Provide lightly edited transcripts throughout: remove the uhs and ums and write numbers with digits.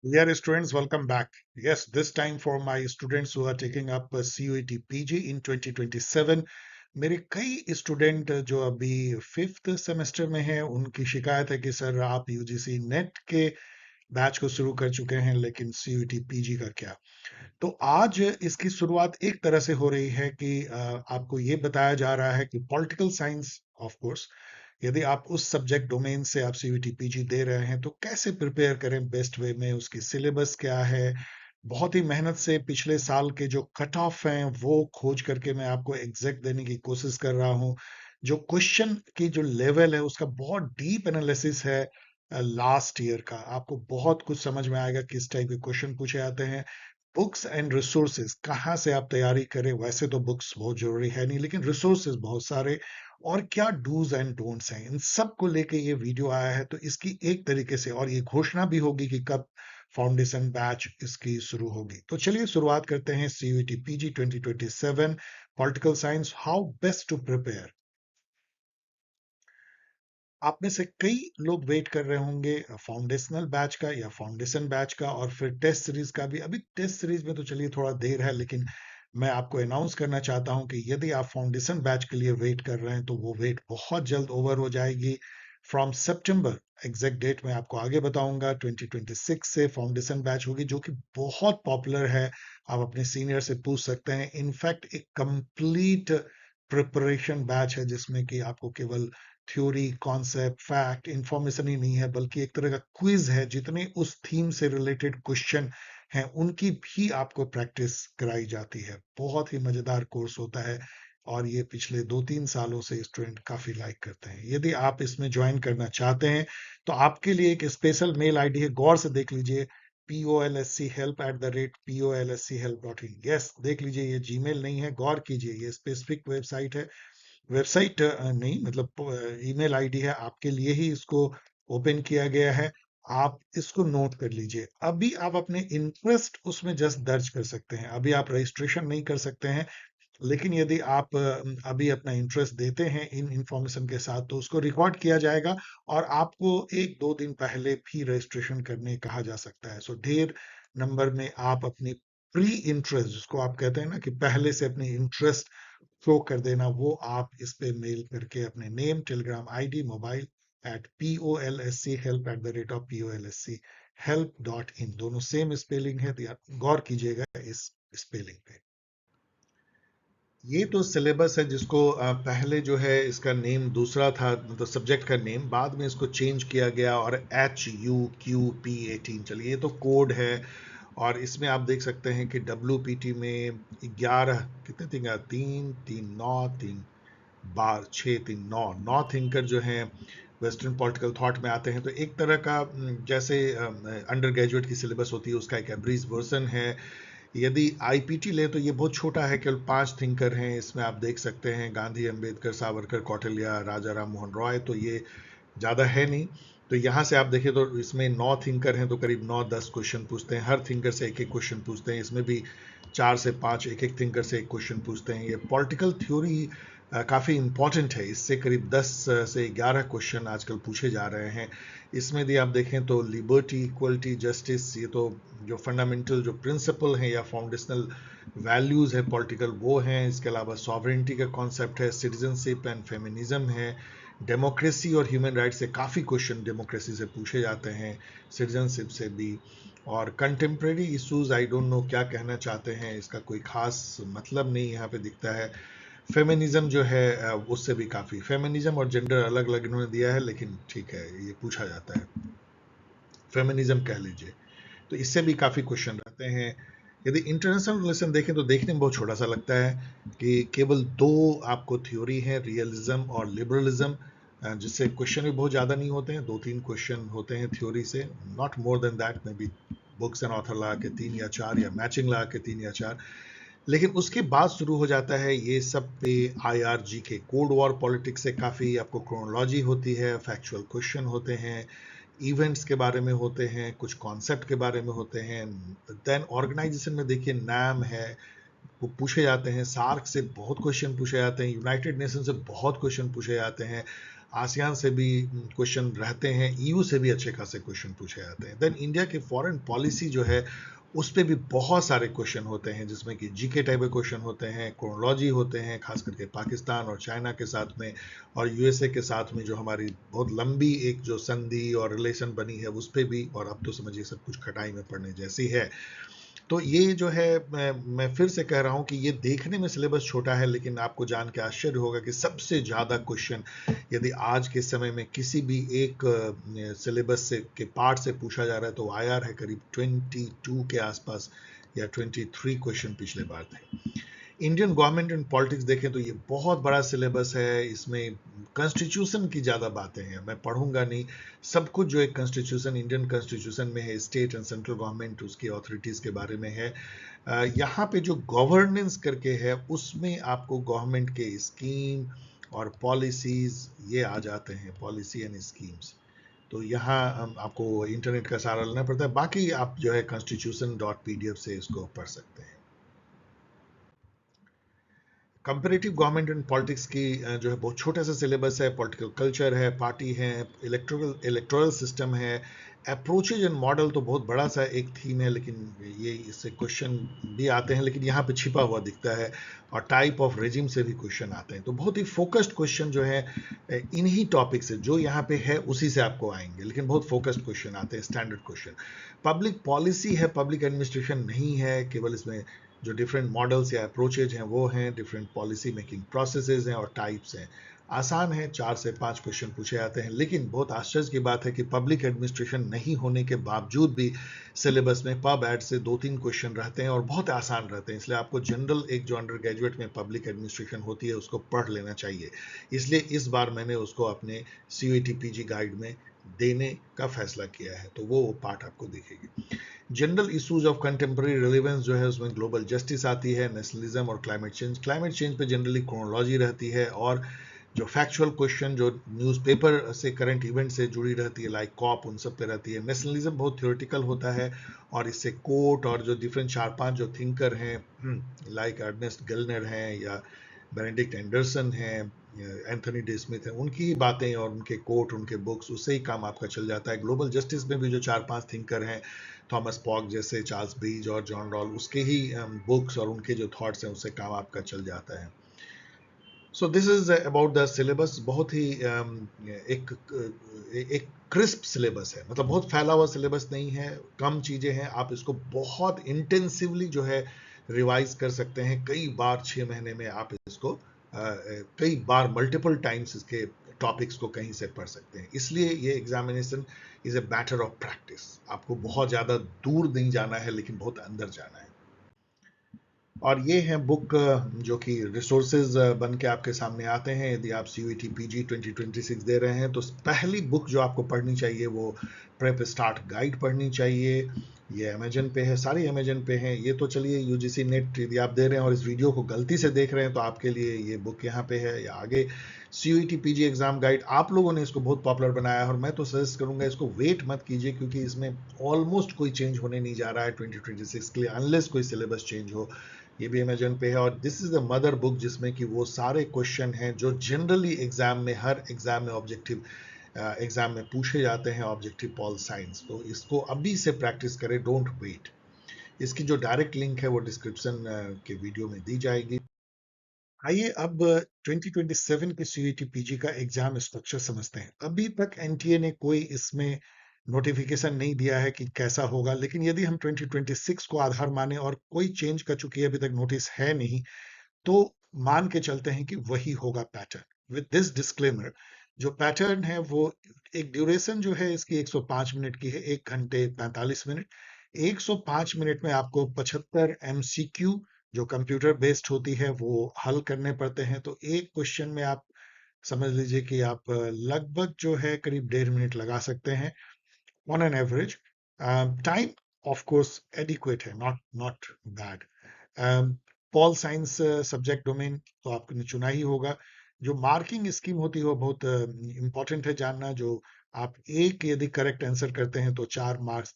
Dear students, welcome back. Yes, this time for my students who are taking up CUET PG in 2027. मेरे कई student जो अभी fifth semester में हैं उनकी शिकायत है कि सर आप यूजीसी नेट के बैच को शुरू कर चुके हैं लेकिन सीयूईटी पीजी का क्या। तो आज इसकी शुरुआत एक तरह से हो रही है कि आपको ये बताया जा रहा है कि पॉलिटिकल साइंस ऑफ कोर्स यदि आप उस सब्जेक्ट डोमेन से आप सीयूईटी पीजी दे रहे हैं तो कैसे प्रिपेयर करें बेस्ट वे में, उसकी सिलेबस क्या है। बहुत ही मेहनत से पिछले साल के जो कट ऑफ हैं वो खोज करके मैं आपको एग्जैक्ट देने की कोशिश कर रहा हूँ। जो क्वेश्चन की जो लेवल है उसका बहुत डीप एनालिसिस है। लास्ट ईयर का आपको बहुत कुछ समझ में आएगा किस टाइप के क्वेश्चन पूछे जाते हैं। बुक्स एंड रिसोर्सेज कहाँ से आप तैयारी करें, वैसे तो बुक्स बहुत जरूरी है नहीं लेकिन रिसोर्सेज बहुत सारे, और क्या डूज एंड डोंट्स हैं, इन सब को लेके ये वीडियो आया है। तो इसकी एक तरीके से और ये घोषणा भी होगी कि कब फाउंडेशन बैच इसकी शुरू होगी। तो चलिए शुरुआत करते हैं CUET PG 2027 political science, how best to prepare. आप में से कई लोग वेट कर रहे होंगे फाउंडेशनल बैच का या फाउंडेशन बैच का और फिर टेस्ट सीरीज का भी। अभी टेस्ट सीरीज में तो चलिए थोड़ा देर है, लेकिन मैं आपको अनाउंस करना चाहता हूं कि यदि आप फाउंडेशन बैच के लिए वेट कर रहे हैं तो वो वेट बहुत जल्द ओवर हो जाएगी। फ्रॉम सितंबर, एग्जैक्ट डेट मैं आपको आगे बताऊंगा, 2026 से फाउंडेशन बैच होगी जो कि बहुत पॉपुलर है। आप अपने सीनियर से पूछ सकते हैं। इनफैक्ट एक कंप्लीट प्रिपरेशन बैच है जिसमें कि आपको केवल थ्योरी, कॉन्सेप्ट, फैक्ट, इंफॉर्मेशन ही नहीं है बल्कि एक तरह का क्विज है। जितने उस थीम से रिलेटेड क्वेश्चन हैं उनकी भी आपको प्रैक्टिस कराई जाती है। बहुत ही मजेदार कोर्स होता है और ये पिछले 2-3 सालों से स्टूडेंट काफी लाइक करते हैं। यदि आप इसमें ज्वाइन करना चाहते हैं तो आपके लिए एक स्पेशल मेल आईडी है, गौर से देख लीजिए, polschelp@polschelp.in। यस, देख लीजिए, ये जीमेल नहीं है, गौर कीजिए, ये स्पेसिफिक वेबसाइट है। वेबसाइट नहीं, मतलब ईमेल आईडी है, आपके लिए ही इसको ओपन किया गया है। आप इसको नोट कर लीजिए। अभी आप अपने इंटरेस्ट उसमें जस्ट दर्ज कर सकते हैं, अभी आप रजिस्ट्रेशन नहीं कर सकते हैं। लेकिन यदि आप अभी अपना इंटरेस्ट देते हैं इन इंफॉर्मेशन के साथ तो उसको रिकॉर्ड किया जाएगा और आपको 1-2 दिन पहले भी रजिस्ट्रेशन करने कहा जा सकता है। सो ढेर नंबर में आप अपनी प्री इंटरेस्ट, जिसको आप कहते हैं ना कि पहले से अपनी इंटरेस्ट शो कर देना, वो आप इस पे मेल करके अपने name, Telegram ID, mobile @polsc help@polsc help.in, दोनों सेम स्पेलिंग है, तो आप गौर कीजिएगा इस स्पेलिंग पे। ये तो सिलेबस है जिसको पहले जो है इसका नेम दूसरा था, मतलब सब्जेक्ट का नेम, बाद में इसको चेंज किया गया और HUQP18, चलिए ये तो कोड है। और इसमें आप देख सकते हैं कि WPT में 11 कितने थिंकर, 3 3 9 3 12 6 3 9 9 थिंकर जो हैं वेस्टर्न पॉलिटिकल थॉट में आते हैं। तो एक तरह का जैसे अंडर ग्रेजुएट की सिलेबस होती है उसका एक एब्रीज वर्जन है। यदि आईपीटी ले तो ये बहुत छोटा है, केवल 5 थिंकर हैं इसमें। आप देख सकते हैं गांधी, अंबेडकर, सावरकर, कौटिल्य, राजा राम मोहन रॉय, तो ये ज़्यादा है नहीं। तो यहाँ से आप देखें तो इसमें 9 थिंकर हैं तो करीब 9-10 क्वेश्चन पूछते हैं, हर थिंकर से एक एक क्वेश्चन पूछते हैं। इसमें भी 4 से 5 एक एक थिंकर से एक क्वेश्चन पूछते हैं। ये पॉलिटिकल थ्योरी काफ़ी इंपॉर्टेंट है, इससे करीब 10 से 11 क्वेश्चन आजकल पूछे जा रहे हैं। इसमें यदि आप देखें तो लिबर्टी, इक्वलिटी, जस्टिस, ये तो जो फंडामेंटल जो प्रिंसिपल हैं या फाउंडेशनल वैल्यूज़ है पॉलिटिकल, वो हैं। इसके अलावा सॉवरेंटी का कॉन्सेप्ट है, सिटीजनशिप एंड फेमिनिज्म है, डेमोक्रेसी और ह्यूमन राइट्स से काफ़ी क्वेश्चन डेमोक्रेसी से पूछे जाते हैं, सिटीजनशिप से भी। और contemporary issues, I don't know क्या कहना चाहते हैं, इसका कोई खास मतलब नहीं यहाँ पे दिखता है। फेमिनिज्म जो है उससे भी काफ़ी, फेमिनिज्म और जेंडर अलग अलग इन्होंने दिया है लेकिन ठीक है, ये पूछा जाता है, फेमिनिज्म कह लीजिए। तो इससे भी काफ़ी क्वेश्चन रहते हैं। यदि इंटरनेशनल रिलेशन देखें तो देखने में बहुत छोटा सा लगता है कि केवल 2 आपको थ्योरी है, रियलिज्म और लिबरलिज्म, जिससे क्वेश्चन भी बहुत ज़्यादा नहीं होते हैं, 2-3 क्वेश्चन होते हैं थ्योरी से, not more than that. May be books and author लगा के 3 या 4 या मैचिंग लगा के 3 या 4। लेकिन उसके बाद शुरू हो जाता है ये सब पे IRG के कोल्ड वॉर पॉलिटिक्स से काफ़ी आपको क्रोनोलॉजी होती है, फैक्चुअल क्वेश्चन होते हैं, इवेंट्स के बारे में होते हैं, कुछ कॉन्सेप्ट के बारे में होते हैं। देन ऑर्गेनाइजेशन में देखिए नाम है, वो पूछे जाते हैं। सार्क से बहुत क्वेश्चन पूछे जाते हैं, यूनाइटेड नेशन से बहुत क्वेश्चन पूछे जाते हैं। आसियान से भी क्वेश्चन रहते हैं, ईयू से भी अच्छे खासे क्वेश्चन पूछे जाते हैं। देन इंडिया की फॉरेन पॉलिसी जो है उस पे भी बहुत सारे क्वेश्चन होते हैं, जिसमें कि जीके टाइप के क्वेश्चन होते हैं, क्रोनोलॉजी होते हैं, खास करके पाकिस्तान और चाइना के साथ में, और यूएसए के साथ में जो हमारी बहुत लंबी एक जो संधि और रिलेशन बनी है उस पर भी, और अब तो समझिए सब कुछ खटाई में पड़ने जैसी है। तो ये जो है, मैं फिर से कह रहा हूँ कि ये देखने में सिलेबस छोटा है, लेकिन आपको जान के आश्चर्य होगा कि सबसे ज़्यादा क्वेश्चन यदि आज के समय में किसी भी एक सिलेबस से के पार्ट से पूछा जा रहा है तो आया है करीब 22 के आसपास, या 23 क्वेश्चन पिछले बार थे। इंडियन गवर्नमेंट एंड पॉलिटिक्स देखें तो ये बहुत बड़ा सिलेबस है, इसमें कॉन्स्टिट्यूशन की ज़्यादा बातें हैं, मैं पढ़ूंगा नहीं सब कुछ जो एक कॉन्स्टिट्यूशन, इंडियन कॉन्स्टिट्यूशन में है, स्टेट एंड सेंट्रल गवर्नमेंट उसकी अथॉरिटीज़ के बारे में है। यहाँ पे जो गवर्नेंस करके है उसमें आपको गवर्नमेंट के स्कीम और पॉलिसीज ये आ जाते हैं, पॉलिसी एंड स्कीम्स। तो यहाँ आपको इंटरनेट का सहारा लेना पड़ता है, बाकी आप जो है constitution.pdf से इसको पढ़ सकते हैं। कंपेरेटिव गवर्नमेंट एंड पॉलिटिक्स की जो है बहुत छोटा सा सिलेबस है, पॉलिटिकल कल्चर है, पार्टी है, इलेक्टोरल सिस्टम है, अप्रोचेज एंड मॉडल तो बहुत बड़ा सा एक थीम है, लेकिन ये इससे क्वेश्चन भी आते हैं, लेकिन यहाँ पे छिपा हुआ दिखता है, और टाइप ऑफ रेजिम से भी क्वेश्चन आते हैं। तो बहुत ही फोकस्ड क्वेश्चन जो है इन्हीं टॉपिक से जो यहाँ पे है उसी से आपको आएंगे, लेकिन बहुत फोकस्ड क्वेश्चन आते हैं, स्टैंडर्ड क्वेश्चन। पब्लिक पॉलिसी है, पब्लिक एडमिनिस्ट्रेशन नहीं है, केवल इसमें जो डिफरेंट मॉडल्स या अप्रोचेज हैं वो हैं, डिफरेंट पॉलिसी मेकिंग प्रोसेसेस हैं और टाइप्स हैं। आसान है, 4 से 5 क्वेश्चन पूछे जाते हैं, लेकिन बहुत आश्चर्य की बात है कि पब्लिक एडमिनिस्ट्रेशन नहीं होने के बावजूद भी सिलेबस में पब एड से 2-3 क्वेश्चन रहते हैं और बहुत आसान रहते हैं, इसलिए आपको जनरल एक जो अंडर ग्रेजुएट में पब्लिक एडमिनिस्ट्रेशन होती है उसको पढ़ लेना चाहिए। इसलिए इस बार मैंने उसको अपने सीयूईटी पीजी गाइड में देने का फैसला किया है, तो वो पार्ट आपको दिखेगी। General issues of contemporary relevance जो है उसमें ग्लोबल जस्टिस आती है, नेशनलिज्म और क्लाइमेट चेंज पे जनरली क्रोनोलॉजी रहती है, और जो फैक्चुअल क्वेश्चन जो न्यूज़पेपर से करंट इवेंट से जुड़ी रहती है लाइक कॉप, उन सब पे रहती है। नेशनलिज्म बहुत थ्योरेटिकल होता है, और इससे कोर्ट और जो डिफरेंट 4-5 जो थिंकर हैं लाइक अर्नेस्ट गेलनर हैं या बेनेडिक्ट एंडरसन हैं, एंथनी डे स्मिथ हैं, उनकी बातें और उनके कोट, उनके बुक्स, उससे ही काम आपका चल जाता है। ग्लोबल जस्टिस में भी जो 4-5 थिंकर हैं, थॉमस पॉक जैसे, चार्ल्स ब्रीज और जॉन रॉल, उसके ही बुक्स और उनके जो थॉट्स हैं उससे काम आपका चल जाता है। So this is about the syllabus. बहुत ही एक क्रिस्प सिलेबस है, मतलब बहुत फैला हुआ सिलेबस नहीं है, कम चीज़ें हैं, आप इसको बहुत इंटेंसिवली जो है रिवाइज कर सकते हैं, कई बार 6 महीने में आप इसको कई बार मल्टीपल टाइम्स इसके टॉपिक्स को कहीं से पढ़ सकते हैं। इसलिए ये examination is a matter of practice, आपको बहुत ज़्यादा दूर नहीं जाना है, लेकिन बहुत अंदर जाना है। और ये हैं बुक जो कि रिसोर्सेज बन के आपके सामने आते हैं यदि आप सीयूईटी पीजी 2026 दे रहे हैं। तो पहली बुक जो आपको पढ़नी चाहिए वो प्रेप स्टार्ट गाइड पढ़नी चाहिए। ये अमेजन पे है, सारी अमेजन पे हैं। ये तो चलिए यूजीसी नेट यदि आप दे रहे हैं और इस वीडियो को गलती से देख रहे हैं तो आपके लिए ये बुक यहाँ पे है, या आगे सीयूईटी पीजी एग्जाम गाइड, आप लोगों ने इसको बहुत पॉपुलर बनाया है और मैं तो सजेस्ट करूंगा इसको वेट मत कीजिए, क्योंकि इसमें ऑलमोस्ट कोई चेंज होने नहीं जा रहा है 2026 के लिए, अनलेस कोई सिलेबस चेंज हो। ये भी अमेजन पे है, और this is the mother book जिसमें कि वो सारे क्वेश्चन हैं जो जनरली एग्जाम में, हर एग्जाम में ऑब्जेक्टिव एग्जाम में पूछे जाते हैं, ऑब्जेक्टिव पॉल साइंस। तो इसको अभी से प्रैक्टिस करें, डोंट वेट। इसकी जो डायरेक्ट लिंक है वो डिस्क्रिप्शन के वीडियो में दी जाएगी। आइए अब 2027 के सीईटी पीजी का एग्जाम स्ट्रक्चर समझते हैं। अभी तक एनटीए ने कोई इसमें नोटिफिकेशन नहीं दिया है कि कैसा होगा, लेकिन यदि हम 2026 को आधार माने और कोई चेंज का चूंकि अभी तक नोटिस है नहीं, तो मान के चलते हैं कि वही होगा पैटर्न। विद दिस डिस्क्लेमर, जो पैटर्न है वो एक ड्यूरेशन जो है इसकी 105 मिनट की है, 1 घंटे 45 मिनट। 105 मिनट में आपको 75 एमसीक्यू जो कंप्यूटर बेस्ड होती है वो हल करने पड़ते हैं। तो एक क्वेश्चन में आप समझ लीजिए कि आप लगभग जो है करीब 1.5 मिनट लगा सकते हैं on an average. Time of course adequate है, not not bad. Pol science subject domain तो आपने चुना ही होगा। जो मार्किंग स्कीम होती है वो बहुत इंपॉर्टेंट है जानना। जो आप एक यदि करेक्ट आंसर करते हैं तो 4 मार्क्स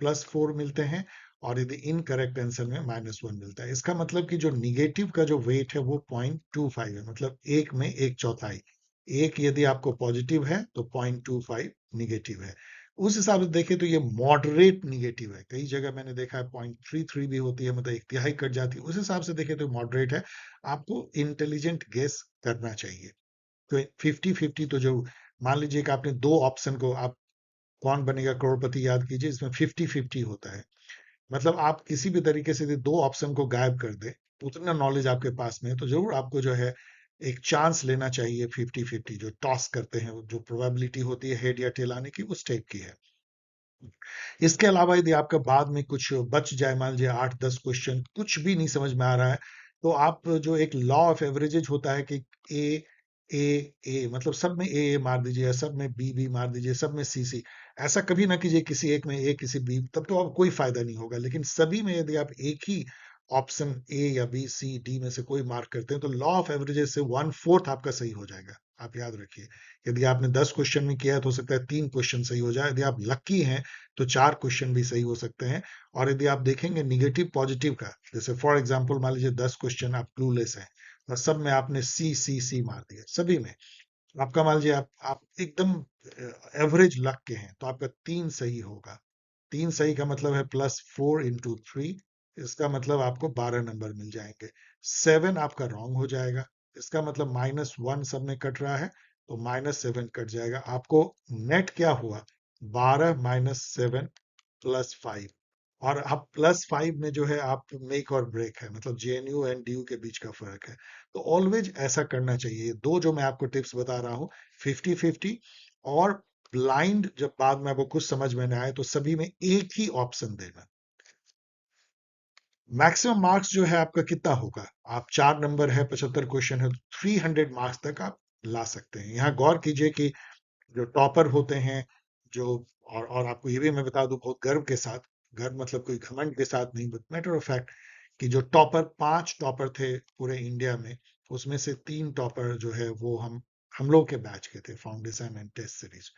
+4 मिलते हैं, और यदि इनकरेक्ट आंसर में -1 मिलता है। इसका मतलब कि जो निगेटिव का जो वेट है वो 0.25 है, मतलब एक में एक चौथाई। एक यदि आपको पॉजिटिव है तो 0.25 निगेटिव है। उस हिसाब से देखें तो ये मॉडरेट निगेटिव है। कई जगह मैंने देखा है 0.33 भी होती है, मतलब एक तिहाई कट जाती है। उस हिसाब से देखें तो मॉडरेट है। आपको इंटेलिजेंट गेस करना चाहिए। तो 50-50 तो जो मान लीजिए कि आपने दो ऑप्शन को, आप कौन बनेगा करोड़पति याद कीजिए, इसमें 50-50 होता है। मतलब आप किसी भी तरीके से यदि दो ऑप्शन को गायब कर दे, उतना नॉलेज आपके पास में है तो जरूर आपको जो है एक चांस लेना चाहिए। 50-50 जो टॉस करते हैं, जो प्रोबेबिलिटी होती है हेड या टेल आने की, उस टाइप की है। इसके अलावा यदि आपका बाद में कुछ बच जाए, मान लीजिए 8-10 क्वेश्चन कुछ भी नहीं समझ में आ रहा है, तो आप जो एक लॉ ऑफ एवरेजेज होता है कि ए ए ए, मतलब सब में ए मार दीजिए, सब में बी बी मार दीजिए, सब में सी सी। ऐसा कभी ना कीजिए किसी एक में ए किसी बी, तब तो आप कोई फायदा नहीं होगा। लेकिन सभी में यदि आप एक ही ऑप्शन ए या बी सी डी में से कोई मार्क करते हैं तो लॉ ऑफ एवरेजेस से 1/4 आपका सही हो जाएगा। आप याद रखिए, यदि आपने 10 क्वेश्चन में किया है तो हो सकता है 3 क्वेश्चन सही हो जाए। यदि आप लकी हैं तो 4 क्वेश्चन भी सही हो सकते हैं। और यदि आप देखेंगे निगेटिव पॉजिटिव का, जैसे फॉर एग्जांपल मान लीजिए 10 क्वेश्चन आप क्लूलेस हैं और सब में आपने सी सी सी मार दिया, सभी में आपका मान लीजिए आप एकदम एवरेज लक के हैं तो आपका 3 सही होगा। 3 सही का मतलब है +4 × 3, इसका मतलब आपको 12 नंबर मिल जाएंगे। 7 आपका रॉन्ग हो जाएगा, इसका मतलब -1 सब में कट रहा है तो -7 कट जाएगा। आपको नेट क्या हुआ, 12 -7 +5। और अब +5 में जो है आप मेक और ब्रेक है, मतलब जेएनयू एंड डीयू के बीच का फर्क है। तो ऑलवेज ऐसा करना चाहिए। दो जो मैं आपको टिप्स बता रहा हूँ, 50-50 और ब्लाइंड, जब बाद में आपको कुछ समझ में ना आए तो सभी में एक ही ऑप्शन देना। मैक्सिमम मार्क्स जो है आपका कितना होगा, आप 4 नंबर है, 75 क्वेश्चन है, 300 मार्क्स तक आप ला सकते हैं। यहाँ गौर कीजिए कि जो टॉपर होते हैं, जो और आपको ये भी मैं बता दूं बहुत गर्व के साथ, गर्व मतलब कोई घमंड के साथ नहीं, बट मैटर ऑफ फैक्ट, कि जो टॉपर 5 टॉपर थे पूरे इंडिया में, उसमें से 3 टॉपर जो है वो हम लोग के बैच के थे, foundation and test series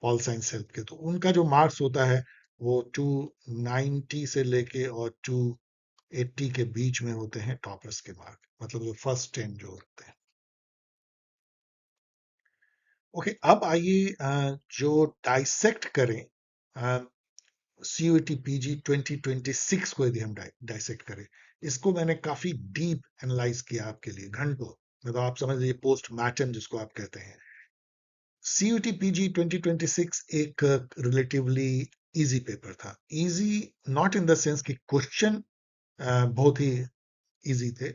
all science help के। तो उनका जो मार्क्स होता है वो 290 से लेके और 280 के बीच में होते हैं टॉपर्स के मार्क, मतलब जो फर्स्ट 10 जो होते हैं। ओके, अब आइए जो डाइसेक्ट करें सीयूईटी पीजी 2026 को, यदि हम डाइसेक्ट करें, इसको मैंने काफी डीप एनालाइज किया आपके लिए घंटों, मतलब आप समझ लीजिए पोस्ट मैटम जिसको आप कहते हैं। सीयूईटी पीजी 2026 एक रिलेटिवली इजी पेपर था। Easy not in the sense कि क्वेश्चन बहुत ही इजी थे,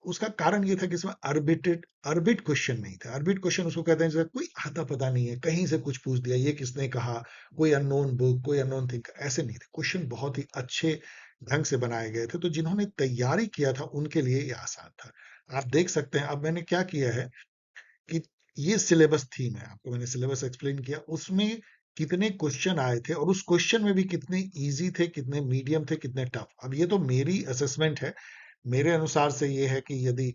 उसका कारण ये था कि इसमें अर्बिट क्वेश्चन नहीं था। अर्बिट क्वेश्चन उसको कहते हैं जैसे कोई आता पता नहीं है, कहीं से कुछ पूछ दिया, ये किसने कहा, कोई अननोन बुक, कोई अननोन थिंक, ऐसे नहीं थे। क्वेश्चन बहुत ही अच्छे ढंग से बनाए गए थे, तो जिन्होंने तैयारी किया था उनके लिए ये आसान था। आप देख सकते हैं अब मैंने क्या किया है कि ये सिलेबस थीम है, आपको मैंने सिलेबस एक्सप्लेन किया, उसमें कितने क्वेश्चन आए थे और उस क्वेश्चन में भी कितने इजी थे, कितने मीडियम थे, कितने टफ। अब ये तो मेरी असेसमेंट है, मेरे अनुसार से ये है कि यदि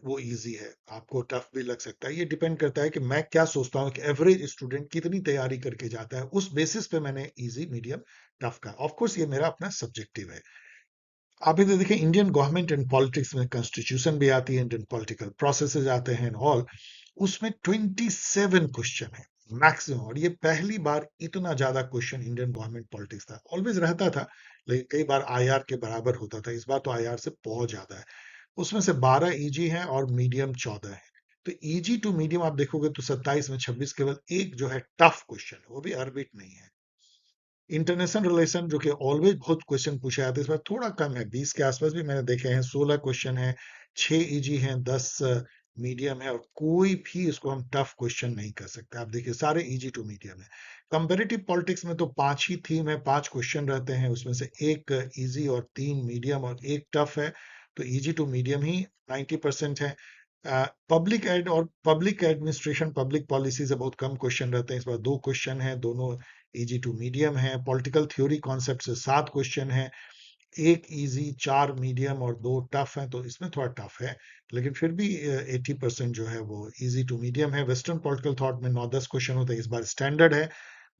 वो इजी है, आपको टफ भी लग सकता है। ये डिपेंड करता है कि मैं क्या सोचता हूँ कि एवरेज स्टूडेंट कितनी तैयारी करके जाता है, उस बेसिस पे मैंने इजी मीडियम टफ का। ऑफ कोर्स ये मेरा अपना सब्जेक्टिव है। आप इधर देखिए, इंडियन गवर्नमेंट एंड पॉलिटिक्स में कॉन्स्टिट्यूशन भी आती है, इंडियन पॉलिटिकल प्रोसेसेस आते हैं ऑल, उसमें 27 क्वेश्चन है मैक्सिमम। और ये पहली बार इतना ज्यादा क्वेश्चन इंडियन गवर्नमेंट पॉलिटिक्स था, ऑलवेज रहता था लेकिन कई बार आईआर के बराबर होता था, इस बार तो आईआर से बहुत ज्यादा है। उसमें से 12 इजी हैं और मीडियम 14 है। तो इजी टू मीडियम आप देखोगे तो 27 में 26 केवल एक जो है टफ क्वेश्चन है, वो भी अरबिट नहीं है। इंटरनेशनल रिलेशन जो कि ऑलवेज बहुत क्वेश्चन पूछे जाते हैं, इस बार थोड़ा कम है, 20 के आसपास भी मैंने देखे हैं। 16 क्वेश्चन है, 6 इजी हैं, 10 मीडियम है, और कोई भी इसको हम टफ क्वेश्चन नहीं कर सकते। आप देखिए सारे इजी टू मीडियम है। कंपेरेटिव पॉलिटिक्स में तो 5 ही थीम है, 5 क्वेश्चन रहते हैं, उसमें से एक इजी और 3 मीडियम और एक टफ है, तो इजी टू मीडियम ही 90% है। पब्लिक एड और पब्लिक एडमिनिस्ट्रेशन, पब्लिक पॉलिसी से बहुत कम क्वेश्चन रहते हैं, इस बार 2 क्वेश्चन है, दोनों इजी टू मीडियम है। पॉलिटिकल थ्योरी कॉन्सेप्ट से 7 क्वेश्चन है, एक इजी, 4 मीडियम और 2 टफ है, तो इसमें थोड़ा टफ है, लेकिन फिर भी 80% जो है वो इजी टू मीडियम है। वेस्टर्न पॉलिटिकल थॉट में 9-10 क्वेश्चन होते हैं, इस बार स्टैंडर्ड है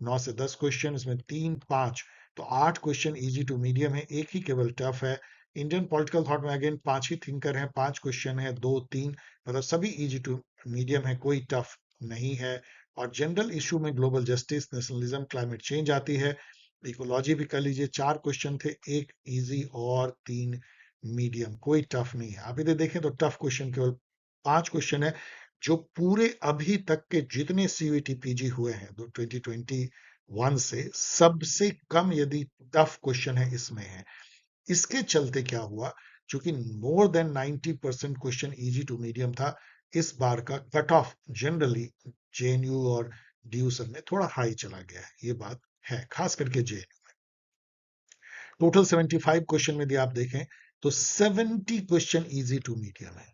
9 से 10 क्वेश्चन, इसमें 3-5, तो 8 क्वेश्चन इजी टू मीडियम है, एक ही केवल टफ है। इंडियन पॉलिटिकल थॉट में अगेन 5 ही थिंकर हैं, 5 क्वेश्चन है, 2-3 मतलब सभी इजी टू मीडियम है, कोई टफ नहीं है। और जनरल इशू में global justice, nationalism, climate change आती है। इकोलॉजी भी कर लीजिए, 4 क्वेश्चन थे, 1 इजी और 3 मीडियम, कोई टफ नहीं है। आप इधर देखें तो टफ क्वेश्चन केवल 5 क्वेश्चन है, जो पूरे अभी तक के जितने सीयूईटी पीजी हुए हैं 2021 से सबसे कम यदि टफ क्वेश्चन है इसमें है। इसके चलते क्या हुआ, चूंकि more than 90% question easy to medium था, इस बार का कट ऑफ जनरली जेएनयू और डीयू सब में थोड़ा हाई चला गया है, ये बात है, खास करके जेएनयू। टोटल 75 क्वेश्चन में यदि आप देखें तो 70 क्वेश्चन इजी टू मीडियम है,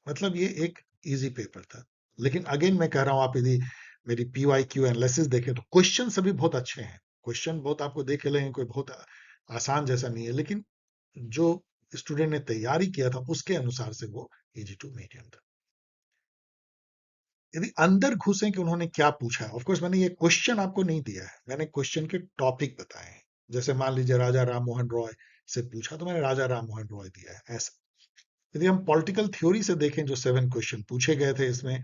मतलब ये एक इजी पेपर था। लेकिन अगेन मैं कह रहा हूं, आप यदि मेरी पीवाईक्यू एनालिसिस देखें तो क्वेश्चन सभी बहुत अच्छे हैं, क्वेश्चन बहुत आपको देखे लेंगे, कोई बहुत आसान जैसा नहीं है, लेकिन जो स्टूडेंट ने तैयारी किया था उसके अनुसार से वो इजी टू मीडियम था। यदि अंदर घुसें कि उन्होंने क्या पूछा है, ऑफकोर्स मैंने ये क्वेश्चन आपको नहीं दिया है, मैंने क्वेश्चन के टॉपिक बताए हैं। जैसे मान लीजिए राजा राम मोहन रॉय से पूछा तो मैंने राजा राम मोहन रॉय दिया है, ऐसा। यदि हम पॉलिटिकल थ्योरी से देखें, जो 7 क्वेश्चन पूछे गए थे इसमें,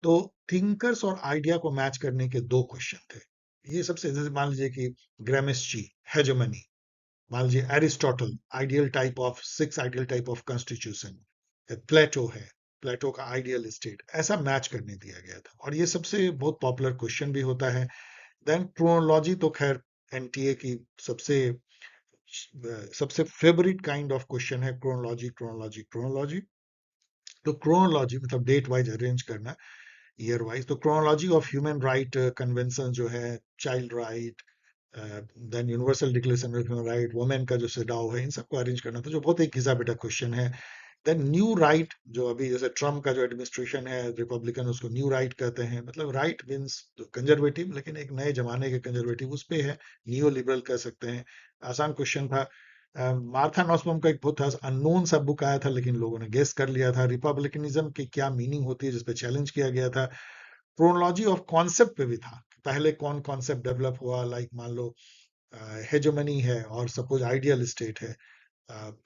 तो थिंकर्स और आइडिया को मैच करने के 2 क्वेश्चन थे। ये सबसे, जैसे मान लीजिए कि ग्रामेस्ची, हेजेमनी, मान लीजिए Aristotle, ideal type of 6 ideal type of constitution, Plato है, प्लेटो का आइडियल स्टेट, ऐसा मैच करने दिया गया था, और ये सबसे बहुत पॉपुलर क्वेश्चन भी होता है। देन क्रोनोलॉजी तो खैर एनटीए की सबसे सबसे फेवरेट काइंड ऑफ क्वेश्चन है, क्रोनोलॉजी क्रोनोलॉजी क्रोनोलॉजी। तो क्रोनोलॉजी मतलब डेट वाइज अरेंज करना, ईयर वाइज। तो chronology of human right convention जो है, child right, then universal declaration of human right, women का जो सेडाव है, इन सबको अरेंज करना था, जो बहुत एक घिसा बेटा क्वेश्चन है। देन न्यू राइट, जो अभी जैसे ट्रम्प का जो एडमिनिस्ट्रेशन है रिपब्लिकन, उसको न्यू राइट कहते हैं, मतलब राइट मीन्स कंजर्वेटिव, लेकिन एक नए जमाने के कंजर्वेटिव उस पे है, नियो लिबरल कह सकते हैं। आसान क्वेश्चन था। मार्था नॉसबॉम का एक बहुत अननोन सा बुक आया था, लेकिन लोगों ने गेस कर लिया था, रिपब्लिकनिज्म की क्या मीनिंग होती है, जिसपे चैलेंज किया गया था। क्रोनोलॉजी ऑफ कॉन्सेप्ट पे भी था, पहले कौन कॉन्सेप्ट डेवलप हुआ, लाइक मान लो हेजेमनी है और सपोज आइडियल स्टेट है,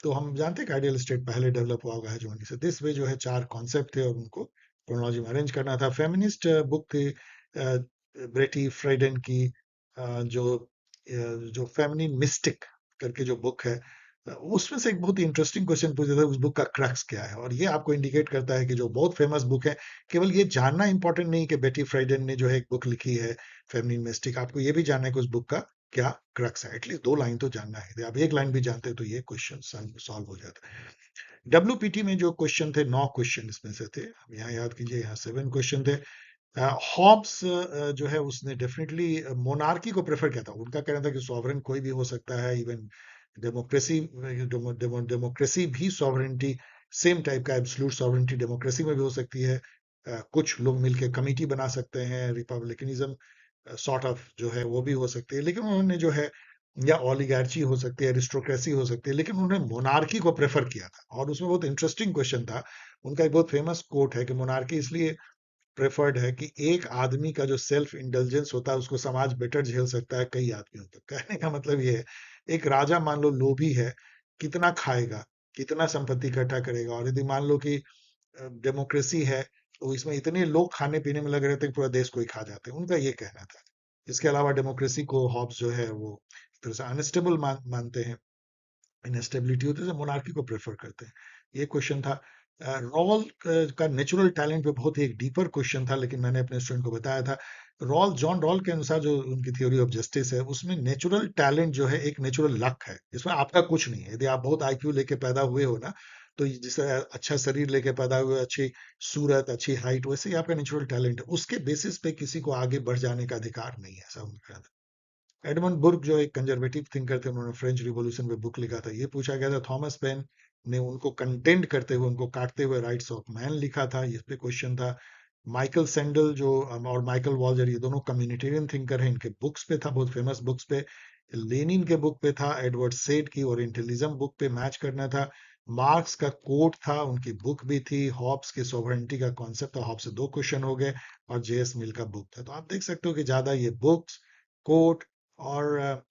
तो हम जानते हैं कि आइडियल स्टेट पहले डेवलप हुआ होगा हेजेमनी से। दिस वे जो है 4 कॉन्सेप्ट थे और उनको क्रोनोलॉजी में अरेंज करना था। फेमिनिस्ट बुक थी ब्रेटी फ्राइडन की, जो फेमिनिन मिस्टिक करके जो बुक है, उसमें से एक बहुत ही इंटरेस्टिंग क्वेश्चन पूछा था, उस बुक का क्रक्स क्या है, और ये आपको इंडिकेट करता है कि जो बहुत फेमस बुक है, केवल ये जानना इंपॉर्टेंट नहीं कि बेटी फ्राइडन ने जो है एक बुक लिखी है फेमिनिन मिस्टिक, आपको ये भी जानना है कि उस बुक का क्या क्रक्स है, एटलीस्ट 2 लाइन तो जानना है। यदि आप 1 लाइन भी जानते हैं तो ये क्वेश्चन सॉल्व हो जाता है। डब्ल्यूपीटी में जो क्वेश्चन थे, 9 क्वेश्चन इसमें से थे, यहाँ याद कीजिए, यहाँ 7 क्वेश्चन थे। हॉब्स जो है उसने डेफिनेटली मोनार्की को प्रेफर किया था, उनका कहना था कि सॉवरेन कोई भी हो सकता है, इवन डेमोक्रेसी, डेमोक्रेसी भी सॉवरेनिटी सेम टाइप का एब्सोल्यूट सॉवरेनिटी डेमोक्रेसी में भी हो सकती है। कुछ लोग मिलकर कमिटी बना सकते हैं, रिपब्लिकनिज्म सॉर्ट ऑफ जो है वो भी हो सकती है, लेकिन उन्होंने जो है, या ओलिगार्ची हो सकती है, एरिस्टोक्रेसी हो सकती है, लेकिन उन्होंने मोनार्की को प्रेफर किया था। और उसमें बहुत इंटरेस्टिंग क्वेश्चन था, उनका एक बहुत फेमस कोट है कि मोनार्की इसलिए प्रेफर्ड है कि एक आदमी का जो सेल्फ इंटेलिजेंस होता है उसको समाज बेटर झेल सकता है कई आदमियों तक। कहने का मतलब ये है, एक राजा मान लो लोभी है, कितना खाएगा, कितना संपत्ति इकट्ठा करेगा, और यदि मान लो कि डेमोक्रेसी है तो इसमें इतने लोग खाने पीने में लगे रहते हैं पूरा देश को ही खा जाते हैं, उनका ये कहना था। इसके अलावा डेमोक्रेसी को हॉब्स जो है वो एक तरह से अनस्टेबल मानते हैं, इनस्टेबिलिटी होती है, तो मोनार्की को प्रेफर करते हैं। ये क्वेश्चन था। रॉल का नेचुरल टैलेंट पे बहुत ही एक डीपर क्वेश्चन था, लेकिन मैंने अपने स्टूडेंट को बताया था, रॉल, जॉन रॉल के अनुसार जो उनकी थ्योरी ऑफ जस्टिस है, उसमें नेचुरल टैलेंट जो है एक नेचुरल लक है, इसमें आपका कुछ नहीं है। यदि आप बहुत आईक्यू लेके पैदा हुए हो ना, तो जिससे अच्छा शरीर लेके पैदा हुए, अच्छी सूरत, अच्छी हाइट, वैसे ही आपका नेचुरल टैलेंट है, उसके बेसिस पे किसी को आगे बढ़ जाने का अधिकार नहीं है, ऐसा उनका कहना था। एडमंड बुर्ग जो एक कंजर्वेटिव थिंकर थे, उन्होंने फ्रेंच रिवॉल्यूशन में बुक लिखा था, ये पूछा गया था। थॉमस पेन ने उनको कंटेंड करते हुए, उनको काटते हुए राइट्स ऑफ मैन लिखा था, इस पे क्वेश्चन था। माइकल सैंडल जो और माइकल वॉल्जर, ये दोनों कम्युनिटेरियन थिंकर हैं, इनके बुक्स पे था, बहुत फेमस बुक्स पे। लेनिन के बुक पे था, एडवर्ड सेड की ओरिएंटलिज्म बुक पे मैच करना था। मार्क्स का कोट था, उनकी बुक भी थी। हॉब्स की सोवरेनिटी का कॉन्सेप्ट था, हॉब्स से 2 क्वेश्चन हो गए, और जेएस मिल का बुक था। तो आप देख सकते हो कि ज्यादा ये बुक्स, कोट और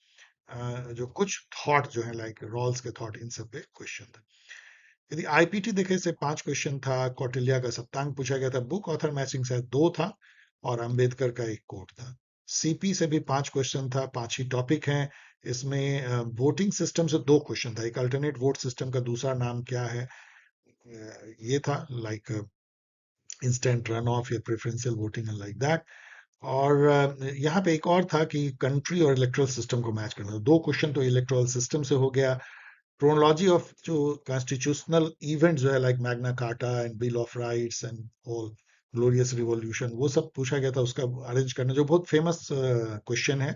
जो कुछ थॉट जो है लाइक रॉल्स के थॉट, इन सब पे क्वेश्चन था। यदि आईपीटी देखे से 5 क्वेश्चन था। कौटिल्य का सप्तांग पूछा गया था। बुक ऑथर मैचिंग शायद 2 था और अंबेडकर का एक कोट था। सीपी से भी 5 क्वेश्चन था। 5 ही टॉपिक हैं इसमें। वोटिंग सिस्टम से 2 क्वेश्चन था। एक अल्टरनेट वोट सिस्टम का दूसरा नाम क्या है, ये था लाइक इंस्टेंट रन ऑफ या प्रेफरेंशियल वोटिंग लाइक दैट। और यहाँ पे एक और था कि कंट्री और इलेक्ट्रल सिस्टम को मैच करना। 2 क्वेश्चन तो इलेक्ट्रल सिस्टम से हो गया। क्रोनोलॉजी ऑफ जो कॉन्स्टिट्यूशनल इवेंट जो है like Magna carta and bill of rights and all glorious revolution, वो सब पूछा गया था। उसका अरेंज करना जो बहुत फेमस क्वेश्चन है।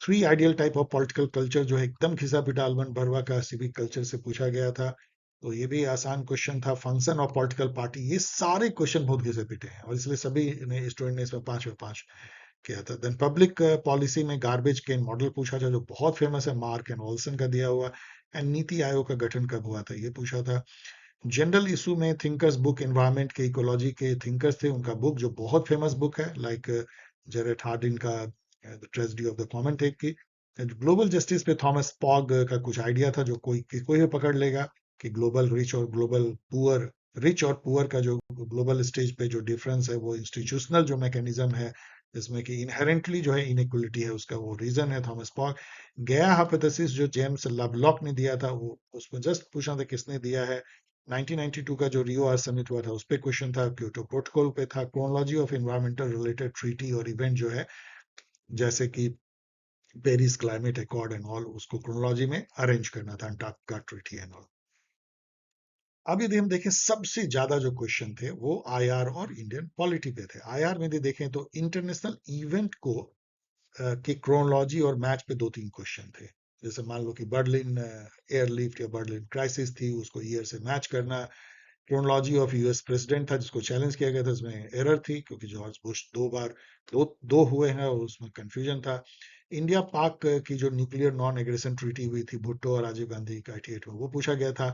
3 ideal type of political culture जो है एकदम खिसा पिटा अल्बन बरवा का सिविक कल्चर से पूछा गया था। तो ये भी आसान क्वेश्चन था। फंक्शन ऑफ पॉलिटिकल पार्टी, ये सारे क्वेश्चन बहुत घिसे पिटे हैं और इसलिए सभी ने स्टूडेंट ने इसमें 5 में 5 किया था। देन पब्लिक पॉलिसी में गार्बेज केन मॉडल पूछा था जो बहुत फेमस है, मार्क एंड ऑल्सन का दिया हुआ। एंड नीति आयोग का गठन कब हुआ था, ये पूछा था। जनरल इशू में थिंकर्स बुक, एनवायरमेंट के इकोलॉजी के थिंकर्स थे, उनका बुक जो बहुत फेमस बुक है लाइक जेरेट हार्डिन का the tragedy of the common टेक की। ग्लोबल जस्टिस पे थॉमस पॉग का कुछ आइडिया था जो कोई भी पकड़ लेगा कि ग्लोबल रिच और ग्लोबल पुअर, रिच और पुअर का जो ग्लोबल स्टेज पे जो डिफरेंस है वो इंस्टीट्यूशनल जो मैकेनिज्म है जिसमें कि इनहेरेंटली जो है इनइक्वलिटी है, उसका वो रीजन है थॉमस पॉग। गया हाइपोथेसिस जो जेम्स लवलॉक ने दिया था, वो उसको जस्ट पूछा था किसने दिया है। 1992 का जो रियो आर समिट हुआ था उस पे क्वेश्चन था। क्योटो प्रोटोकॉल पे था। Chronology of environmental related treaty और इवेंट जो है जैसे कि Paris climate accord and all, उसको क्रोनोलॉजी में अरेंज करना था, अंटार्कटिका ट्रीटी एंड ऑल। अब यदि हम देखें सबसे ज्यादा जो क्वेश्चन थे वो आईआर और इंडियन पॉलिटी पे थे। आईआर में यदि देखें तो इंटरनेशनल इवेंट को की क्रोनोलॉजी और मैच पे 2-3 क्वेश्चन थे। जैसे मान लो कि बर्लिन एयरलिफ्ट या बर्लिन क्राइसिस थी, उसको ईयर से मैच करना। क्रोनोलॉजी ऑफ यूएस प्रेसिडेंट था जिसको चैलेंज किया गया था, इसमें एरर थी क्योंकि जॉर्ज बुश 2 बार दो हुए हैं और उसमें कंफ्यूजन था। इंडिया पाक की जो न्यूक्लियर नॉन एग्रेशन ट्रीटी हुई थी भुट्टो और राजीव गांधी का 88 में, वो पूछा गया था।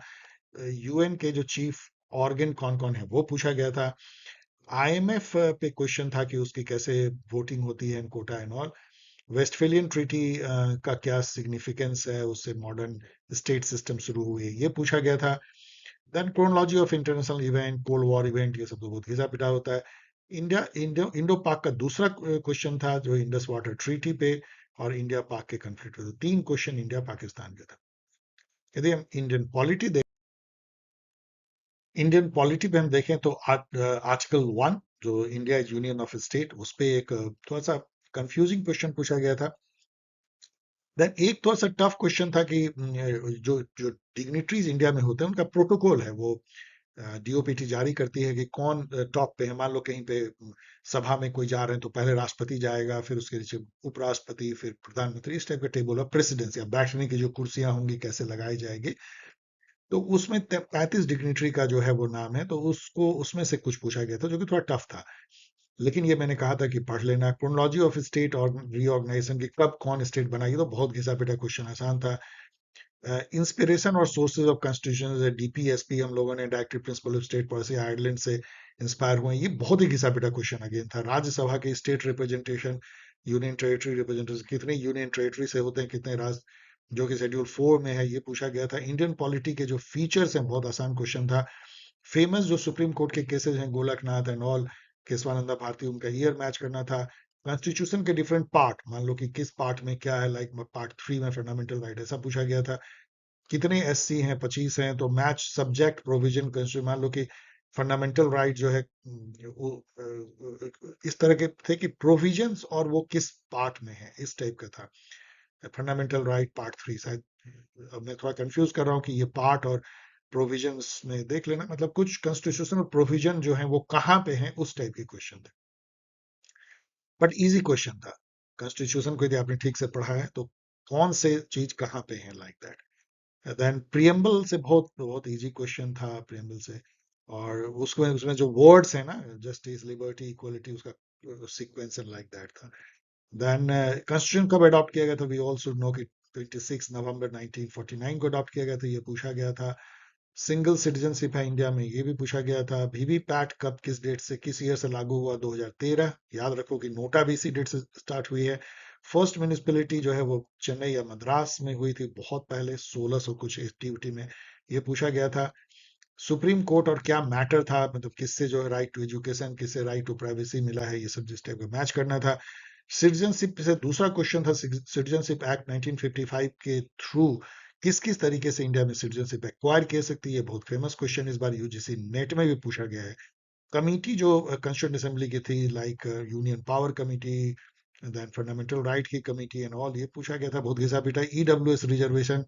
यूएन के जो चीफ ऑर्गन कौन कौन है वो पूछा गया था। आईएमएफ पे क्वेश्चन था कि उसकी कैसे वोटिंग होती है, quota and all. Westphalian treaty का क्या सिग्निफिकेंस है, उससे मॉडर्न स्टेट सिस्टम शुरू हुई है, ये पूछा गया था। Then chronology of international event, cold war event, ये सब तो बहुत घिसा पिटा होता है। इंडो पाक का दूसरा क्वेश्चन था जो इंडस वाटर ट्रीटी पे और इंडिया पाक के कंफ्लिक्ट पे। 3 क्वेश्चन इंडिया पाकिस्तान के था। यदि हम इंडियन पॉलिटी पे हम देखें तो आर्टिकल 1 जो India is union of state, उस पे एक थोड़ा सा कंफ्यूजिंग क्वेश्चन पूछा गया था। देन एक थोड़ा सा टफ क्वेश्चन था कि जो जो डिग्निटरीज इंडिया में होते हैं उनका प्रोटोकॉल है, वो डीओपीटी जारी करती है कि कौन टॉप पे है। मान लो कहीं पे सभा में कोई जा रहे हैं तो पहले राष्ट्रपति जाएगा, फिर उसके नीचे उपराष्ट्रपति, फिर प्रधानमंत्री, इस टाइप का टेबल ऑफ प्रेसिडेंस या बैठने की जो कुर्सियां होंगी कैसे लगाई जाएगी। तो उसमें 35 डिग्निटरी का जो है वो नाम है, तो उसको उसमें से कुछ पूछा गया था जो कि थोड़ा टफ था। लेकिन ये मैंने कहा था कि पढ़ लेना। क्रोनोलॉजी ऑफ स्टेट और रीऑर्गेनाइजेशन की कब कौन स्टेट बनाई, तो बहुत घिसा पिटा क्वेश्चन, आसान था। इंस्पिरेशन और सोर्सेज ऑफ कॉन्स्टिट्यूशन, डीपीएसपी हम लोगों ने directive principle of state policy Ireland से इंस्पायर हुए, ये बहुत ही घिसा पिटा क्वेश्चन अगेन था। राज्यसभा के state representation, union territory representation, कितने यूनियन टेरिटरी से होते हैं, कितने राज्य, जो कि शेड्यूल 4 में है, ये पूछा गया था। इंडियन पॉलिटी के जो फीचर्स हैं, बहुत आसान क्वेश्चन था। फेमस जो सुप्रीम कोर्ट के केसेस हैं, गोलकनाथ एंड ऑल, केशवानंदा भारती, उनका ईयर मैच करना था। कॉन्स्टिट्यूशन के डिफरेंट पार्ट, मान लो कि किस पार्ट में क्या है, लाइक पार्ट 3 में फंडामेंटल राइट, ऐसा पूछा गया था। कितने एससी हैं, 25 हैं, तो मैच सब्जेक्ट प्रोविजन कंस्टिट्यूशन, मान लो कि फंडामेंटल राइट जो है वो इस तरह के थे कि प्रोविजंस और वो किस पार्ट में है, इस टाइप का था। फंडामेंटल राइट पार्ट 3 शायद, अब मैं थोड़ा कंफ्यूज कर रहा हूँ कि ये पार्ट और प्रोविजंस में देख लेना, मतलब कुछ कॉन्स्टिट्यूशनल प्रोविजन जो है वो कहाँ पे हैं, उस टाइप के क्वेश्चन थे। बट इजी क्वेश्चन था। कॉन्स्टिट्यूशन को यदि आपने ठीक से पढ़ा है तो कौन से चीज कहाँ पे है, लाइक दैट। देन प्रियम्बल से बहुत बहुत इजी क्वेश्चन था, प्रियम्बल से। और उसमें उसमें जो वर्ड्स है ना, जस्टिस, लिबर्टी, इक्वलिटी, उसका सीक्वेंस एंड लाइक दैट था। देन कॉन्स्टिट्यूशन कब अडॉप्ट किया गया था, वी ऑल शुड नो कि 26 नवंबर 1949 को अडॉप्ट किया गया था, ये पूछा गया था। सिंगल सिटीजनशिप है इंडिया में, ये भी पूछा गया था। वीवी पैट कब, किस डेट से, किस ईयर से लागू हुआ, 2013। याद रखो कि नोटा भी इसी डेट से स्टार्ट हुई है। फर्स्ट म्यूनिसिपैलिटी जो है वो चेन्नई या मद्रास में हुई थी बहुत पहले, 1600 कुछ एक्टिविटी में। ये पूछा गया था। सुप्रीम कोर्ट और क्या मैटर था, मतलब किससे जो है राइट टू एजुकेशन, किससे राइट टू प्राइवेसी मिला है, ये सब जिस टाइप का मैच करना था। सिटीजनशिप से दूसरा क्वेश्चन था, सिटीजनशिप एक्ट 1955 के थ्रू किस किस तरीके से इंडिया में सिटीजनशिप एक्वायर कर सकती है। ये बहुत फेमस क्वेश्चन इस बार यूजीसी नेट में भी पूछा गया है। कमिटी जो कंस्टिट्यूंट असेंबली की थी, like union power committee, then fundamental right की कमिटी एंड ऑल, ये पूछा गया था। बहुत घिसा पीटा। ईडब्ल्यूएस रिजर्वेशन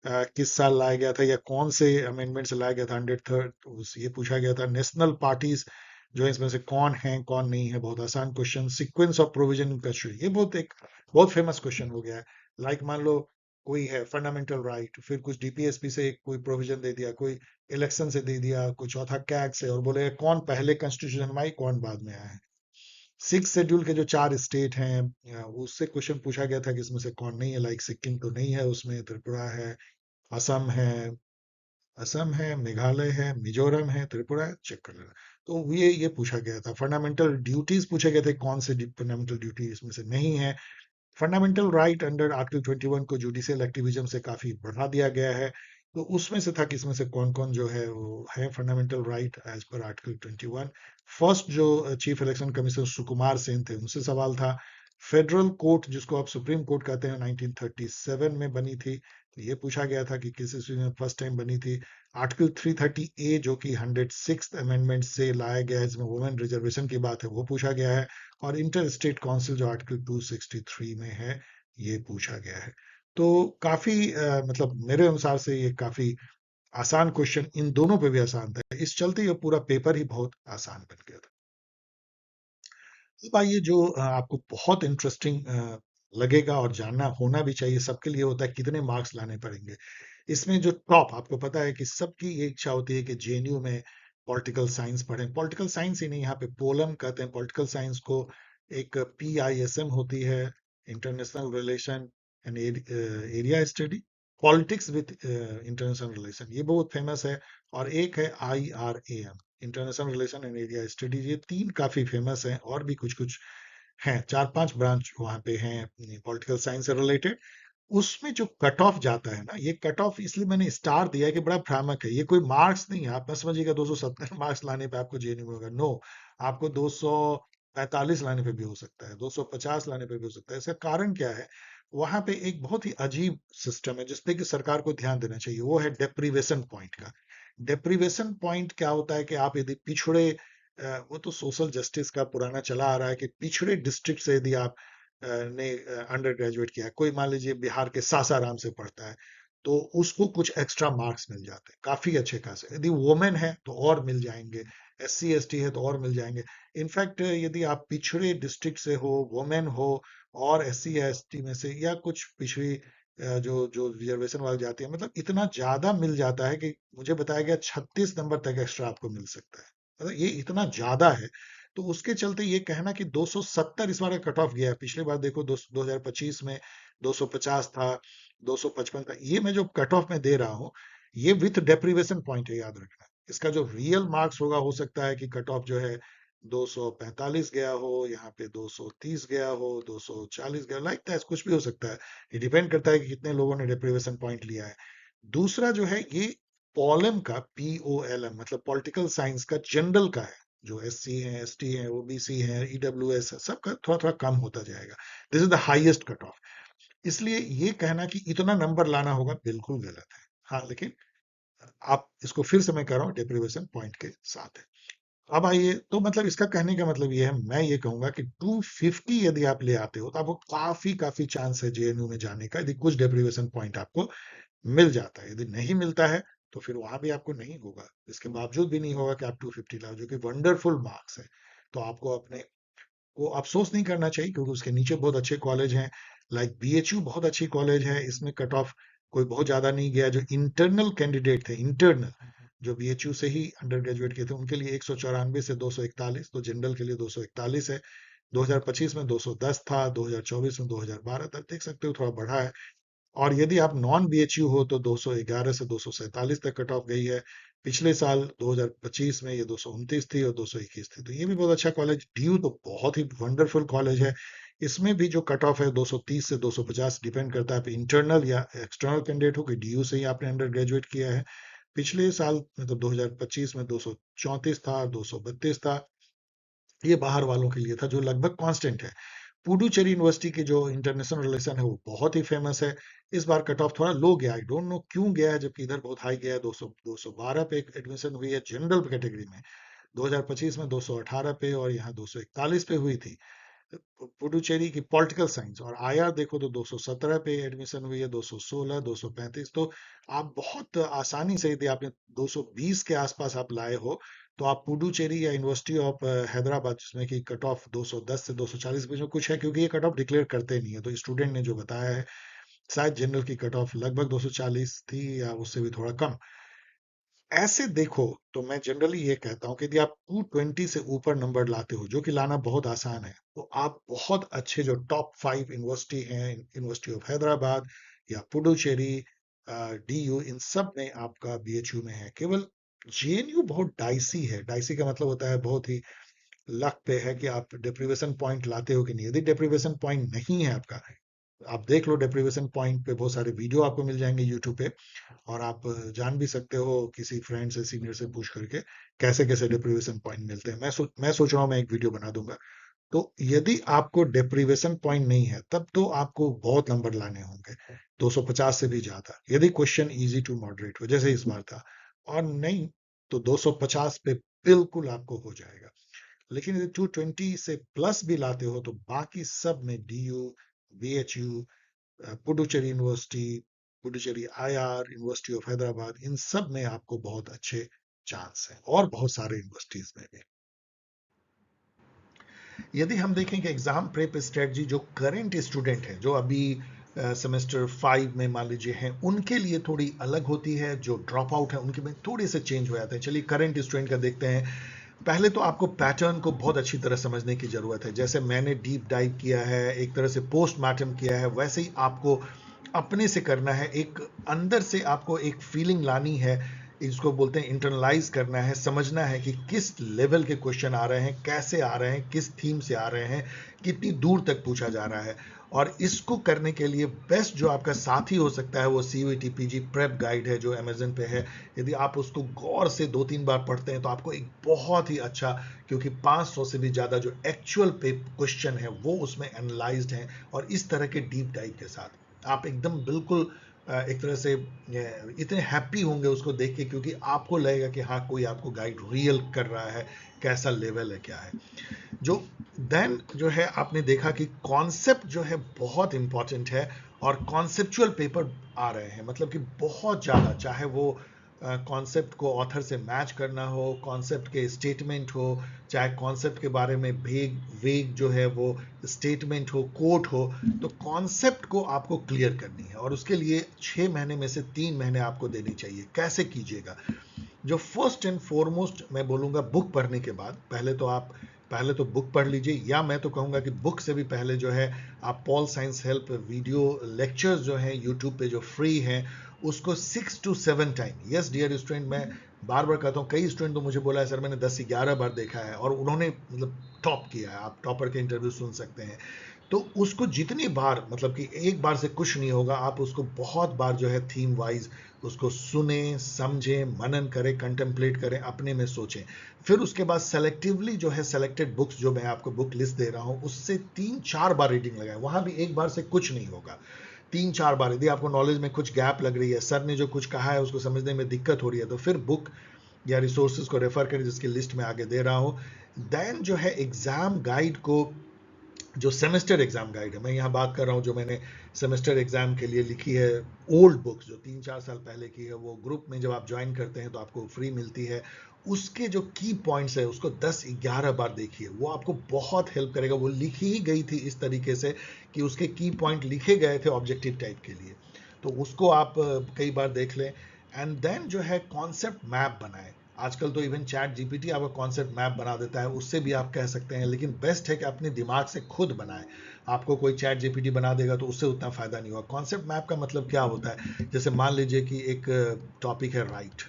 किस साल लाया गया था या कौन से अमेंडमेंट से लाया गया था, 103rd, ये पूछा गया था। नेशनल पार्टीज जो है इसमें से कौन है कौन नहीं है, बहुत आसान question. Sequence of provision in constitution, ये बहुत फेमस क्वेश्चन हो गया है। लाइक मान लो कोई है फंडामेंटल राइट, फिर कुछ डीपीएसपी से कोई प्रोविजन दे दिया, कोई इलेक्शन से दे दिया, कोई चौथा कैग से, और बोले कौन पहले कॉन्स्टिट्यूशन में आई कौन बाद में आया है। सिक्स शेड्यूल के जो 4 स्टेट हैं, उससे क्वेश्चन पूछा गया था कि इसमें से कौन नहीं है। लाइक सिक्किम तो नहीं है उसमें, त्रिपुरा है, असम है, मेघालय है, मिजोरम है, त्रिपुरा है, चेक कर लेना। तो ये पूछा गया था। फंडामेंटल ड्यूटीज पूछे गए थे, कौन से फंडामेंटल ड्यूटी इसमें से नहीं है। फंडामेंटल राइट अंडर आर्टिकल 21 को जुडिशियल एक्टिविज्म से काफी बढ़ा दिया गया है। तो उसमें से था कि इसमें से कौन कौन जो है वो है fundamental right as per article 21। First जो chief election commissioner Sukumar Sen थे, उनसे सवाल था। फेडरल कोर्ट जिसको आप सुप्रीम कोर्ट कहते हैं, 1937 में बनी थी, तो ये पूछा गया था कि किस ईस्वी में फर्स्ट टाइम बनी थी। आर्टिकल 330 ए जो कि 106th अमेंडमेंट से लाया गया है, इसमें वुमेन रिजर्वेशन की बात है, वो पूछा गया है। और इंटर स्टेट काउंसिल जो आर्टिकल 263 में है, ये पूछा गया है। तो काफी मतलब मेरे अनुसार से ये काफी आसान क्वेश्चन, इन दोनों पे भी आसान था, इस चलते ये पूरा पेपर ही बहुत आसान बन गया था। अब आइए जो आपको बहुत इंटरेस्टिंग लगेगा और जानना होना भी चाहिए, सबके लिए होता है, कितने मार्क्स लाने पड़ेंगे। इसमें जो टॉप, आपको पता है कि सबकी ये इच्छा होती है कि जेएनयू में पॉलिटिकल साइंस पढ़ें। पॉलिटिकल साइंस ही नहीं, यहाँ पे पोलम कहते हैं पॉलिटिकल साइंस को। एक पीआईएसएम होती है, international relation and area study, politics with international relation, ये बहुत फेमस है। और एक है IRAM, international relation and area study, ये तीन काफी फेमस हैं। और भी कुछ कुछ हैं, 4-5 ब्रांच वहाँ पे हैं पॉलिटिकल साइंस से रिलेटेड। उसमें जो कट ऑफ जाता है ना, ये कट ऑफ इसलिए मैंने स्टार दिया है कि बड़ा भ्रामक है। ये कोई मार्क्स नहीं है, आप मत समझिएगा 270 मार्क्स लाने पे आपको जेएनयू में होगा। नो, आपको 245 लाने पे भी हो सकता है, 250 लाने पे भी हो सकता है। इसका कारण क्या है? वहां पे एक बहुत ही अजीब सिस्टम है जिसपे कि सरकार को ध्यान देना चाहिए, वो है डेप्रीवेशन पॉइंट का। डेप्रीवेशन पॉइंट क्या होता है कि आप यदि पिछड़े, वो तो सोशल जस्टिस का पुराना चला आ रहा है कि पिछड़े डिस्ट्रिक्ट से यदि आप ने अंडर ग्रेजुएट किया, कोई मान लीजिए बिहार के सासाराम से पढ़ता है, तो उसको कुछ एक्स्ट्रा मार्क्स मिल जाते हैं काफी अच्छे खासे। यदि वुमेन है तो और मिल जाएंगे, एससी एसटी है तो और मिल जाएंगे। इनफैक्ट यदि आप पिछड़े डिस्ट्रिक्ट से हो, वुमेन हो, और एससी या एसटी में से या कुछ पिछड़ी जो जो रिजर्वेशन वाली जाती है, मतलब इतना ज्यादा मिल जाता है कि मुझे बताया गया 36 नंबर तक एक्स्ट्रा आपको मिल सकता है। मतलब ये इतना ज्यादा है। तो उसके चलते ये कहना कि 270 इस बार का कट ऑफ गया है। पिछली बार देखो 2025 में 250 था, 255 था। ये मैं जो कट ऑफ में दे रहा हूँ, ये विथ डेप्रीवेशन पॉइंट है, याद रखना। इसका जो रियल मार्क्स होगा, हो सकता है कि कट ऑफ जो है 245 गया हो, यहाँ पे 230 गया हो, 240 गया, लाइक दैट कुछ भी हो सकता है। ये डिपेंड करता है कि कितने लोगों ने डेप्रीवेशन पॉइंट लिया है। दूसरा जो है ये पॉलम का, POLM मतलब पॉलिटिकल साइंस का जनरल का है। जो एससी है, एसटी है, ओबीसी है, ईडब्ल्यूएस है, सबका थोड़ा थोड़ा कम होता जाएगा। This is the highest cut off. इसलिए ये कहना कि इतना नंबर लाना होगा, बिल्कुल गलत है। हाँ, लेकिन आप इसको फिर से मैं कह रहा हूँ, डेप्रीवेशन पॉइंट के साथ है। अब आइए, तो मतलब इसका कहने का मतलब ये है, मैं ये कहूंगा कि 250 यदि आप ले आते हो तो आपको काफी काफी चांस है जेएनयू में जाने का, यदि कुछ डेप्रीवेशन पॉइंट आपको मिल जाता है। यदि नहीं मिलता है तो फिर वहां भी आपको नहीं होगा, इसके बावजूद भी नहीं होगा कि आप 250 लाओ, जो कि वंडरफुल मार्क्स है। तो आपको अपने को अफसोस नहीं करना चाहिए, क्योंकि उसके नीचे बहुत अच्छे कॉलेज हैं। लाइक बीएचयू बहुत अच्छी कॉलेज है, इसमें कट ऑफ कोई बहुत ज्यादा नहीं गया। जो इंटरनल कैंडिडेट थे, इंटरनल जो बीएचयू से ही अंडर ग्रेजुएट किए थे, उनके लिए 194 से 241, तो जनरल के लिए 241 है। 2025 में 210 था, 2024 में 2012 तक, देख सकते हो थोड़ा बढ़ा है। और यदि आप नॉन बीएचयू हो तो 211 से 247 तक कट ऑफ गई है। पिछले साल 2025 में ये 229 थी और 221 थी, तो ये भी बहुत अच्छा कॉलेज। ड्यू तो बहुत ही वंडरफुल कॉलेज है। इसमें भी जो कट ऑफ है 230 से 250 डिपेंड करता है आप इंटरनल या एक्सटर्नल कैंडिडेट हो कि डीयू से ही आपने अंडर ग्रेजुएट किया है। पिछले साल मतलब 2025 में 234 था, 232 था, ये बाहर वालों के लिए था, जो लगभग कांस्टेंट है। पुडुचेरी यूनिवर्सिटी की जो इंटरनेशनल रिलेशन है वो बहुत ही फेमस है। इस बार कट ऑफ थोड़ा लो गया, आई डोंट नो क्यों गया है, जबकि इधर बहुत हाई गया है। 212 पे एडमिशन हुई है जनरल कैटेगरी में, 2025 में 218 पे, और यहाँ 241 पे हुई थी। पुडुचेरी की पॉलिटिकल साइंस और आईआर देखो तो 217 पे एडमिशन हुई है, 216, 235। तो आप बहुत आसानी से, यदि आपने 220 के आसपास आप लाए हो, तो आप पुडुचेरी या यूनिवर्सिटी ऑफ हैदराबाद, जिसमें कि कट ऑफ 210 से 240 के बीच में कुछ है, क्योंकि ये कट ऑफ डिक्लेयर करते नहीं है, तो स्टूडेंट ने जो बताया है शायद जनरल की कट ऑफ लगभग 240 थी या उससे भी थोड़ा कम। ऐसे देखो तो मैं जनरली ये कहता हूँ कि यदि आप 220 से ऊपर नंबर लाते हो, जो कि लाना बहुत आसान है, तो आप बहुत अच्छे जो टॉप 5 यूनिवर्सिटी हैं, यूनिवर्सिटी ऑफ हैदराबाद या पुडुचेरी, डीयू, इन सब में आपका बीएचयू में है। केवल जेएनयू बहुत डाइसी है। डाइसी का मतलब होता है बहुत ही लक पे है कि आप डेप्रिवेशन पॉइंट लाते हो कि नहीं। यदि डेप्रिवेशन पॉइंट नहीं है आपका, आप देख लो, डेप्रिवेशन पॉइंट पे बहुत सारे वीडियो आपको मिल जाएंगे यूट्यूब पे, और आप जान भी सकते हो किसी फ्रेंड से, सीनियर से पूछ करके कैसे कैसे डेप्रिवेशन पॉइंट मिलते हैं। मैं सोच रहा हूँ मैं एक वीडियो बना दूंगा। तो यदि आपको डेप्रिवेशन पॉइंट नहीं है, तब तो आपको बहुत नंबर लाने होंगे, 250 से भी ज्यादा, यदि क्वेश्चन इजी टू मॉडरेट हो, जैसे इस बार था। और नहीं तो 250 पे बिल्कुल आपको हो जाएगा। लेकिन यदि 220 से प्लस भी लाते हो, तो बाकी सब में DU, BHU, Puducherry university, Puducherry IR, university of Hyderabad, इन सब में आपको बहुत अच्छे चांस हैं, और बहुत सारे यूनिवर्सिटीज में भी। यदि हम देखें कि एग्जाम प्रेप स्ट्रेटजी जो करंट स्टूडेंट है, जो अभी सेमेस्टर 5 में मान लीजिए हैं, उनके लिए थोड़ी अलग होती है। जो ड्रॉप आउट है उनके में थोड़े से चेंज हो जाते हैं। चलिए करंट स्टूडेंट का देखते हैं। पहले तो आपको पैटर्न को बहुत अच्छी तरह समझने की जरूरत है। जैसे मैंने डीप डाइव किया है, एक तरह से पोस्टमार्टम किया है, वैसे ही आपको अपने से करना है। एक अंदर से आपको एक फीलिंग लानी है, इसको बोलते हैं इंटरनलाइज करना है, समझना है कि किस लेवल के क्वेश्चन आ रहे हैं, कैसे आ रहे हैं, किस थीम से आ रहे हैं, कितनी दूर तक पूछा जा रहा है। और इसको करने के लिए बेस्ट जो आपका साथी हो सकता है वो सीयूईटी पीजी प्रेप गाइड है, जो अमेजन पे है। यदि आप उसको गौर से 2-3 बार पढ़ते हैं, तो आपको एक बहुत ही अच्छा, क्योंकि 500 से भी ज़्यादा जो एक्चुअल पे क्वेश्चन है वो उसमें एनालाइज्ड हैं, और इस तरह के डीप डाइव के साथ आप एकदम बिल्कुल एक तरह से इतने हैप्पी होंगे उसको देख के, क्योंकि आपको लगेगा कि हाँ, कोई आपको गाइड रियल कर रहा है, कैसा लेवल है, क्या है। जो देन जो है आपने देखा कि कॉन्सेप्ट जो है बहुत इंपॉर्टेंट है, और कॉन्सेप्चुअल पेपर आ रहे हैं, मतलब कि बहुत ज़्यादा, चाहे वो कॉन्सेप्ट को ऑथर से मैच करना हो, कॉन्सेप्ट के स्टेटमेंट हो, चाहे कॉन्सेप्ट के बारे में वेग वेग जो है वो स्टेटमेंट हो, कोट हो, तो कॉन्सेप्ट को आपको क्लियर करनी है, और उसके लिए 6 महीने में से 3 महीने आपको देनी चाहिए। कैसे कीजिएगा? जो फर्स्ट एंड फॉरमोस्ट मैं बोलूँगा, बुक पढ़ने के बाद पहले तो बुक पढ़ लीजिए, या मैं तो कहूँगा कि बुक से भी पहले जो है आप Paul science help video lectures जो हैं यूट्यूब पे जो फ्री हैं, उसको 6 to 7 time, yes dear student, मैं बार बार कहता हूँ, कई स्टूडेंट तो मुझे बोला है सर मैंने 10 से 11 बार देखा है, और उन्होंने मतलब टॉप किया है। आप टॉपर के इंटरव्यू सुन सकते हैं। तो उसको जितनी बार, मतलब कि एक बार से कुछ नहीं होगा, आप उसको बहुत बार जो है थीम वाइज उसको सुने, समझें, मनन करें, कंटेम्पलेट करें, अपने में सोचें। फिर उसके बाद सेलेक्टिवली जो है सेलेक्टेड बुक्स, जो मैं आपको बुक लिस्ट दे रहा हूँ, उससे 3-4 बार रीडिंग लगाएं। वहां भी एक बार से कुछ नहीं होगा, 3-4 बार। यदि आपको नॉलेज में कुछ गैप लग रही है, सर ने जो कुछ कहा है उसको समझने में दिक्कत हो रही है, तो फिर बुक या रिसोर्सेज को रेफर करें, जिसकी लिस्ट में आगे दे रहा हूँ। देन जो है एग्जाम गाइड को, जो सेमेस्टर एग्जाम गाइड है, मैं यहाँ बात कर रहा हूँ जो मैंने सेमेस्टर एग्जाम के लिए लिखी है, ओल्ड बुक्स जो 3-4 साल पहले की है, वो ग्रुप में जब आप ज्वाइन करते हैं तो आपको फ्री मिलती है। उसके जो की पॉइंट्स है उसको 10-11 बार देखिए, वो आपको बहुत हेल्प करेगा। वो लिखी ही गई थी इस तरीके से कि उसके की पॉइंट लिखे गए थे ऑब्जेक्टिव टाइप के लिए, तो उसको आप कई बार देख लें। एंड देन जो है कॉन्सेप्ट मैप बनाएं। आजकल तो इवन चैट जीपीटी आपका कॉन्सेप्ट मैप बना देता है, उससे भी आप कह सकते हैं, लेकिन बेस्ट है कि अपने दिमाग से खुद बनाएं। आपको कोई चैट जीपीटी बना देगा तो उससे उतना फायदा नहीं होगा। कॉन्सेप्ट मैप का मतलब क्या होता है? जैसे मान लीजिए कि एक टॉपिक है राइट।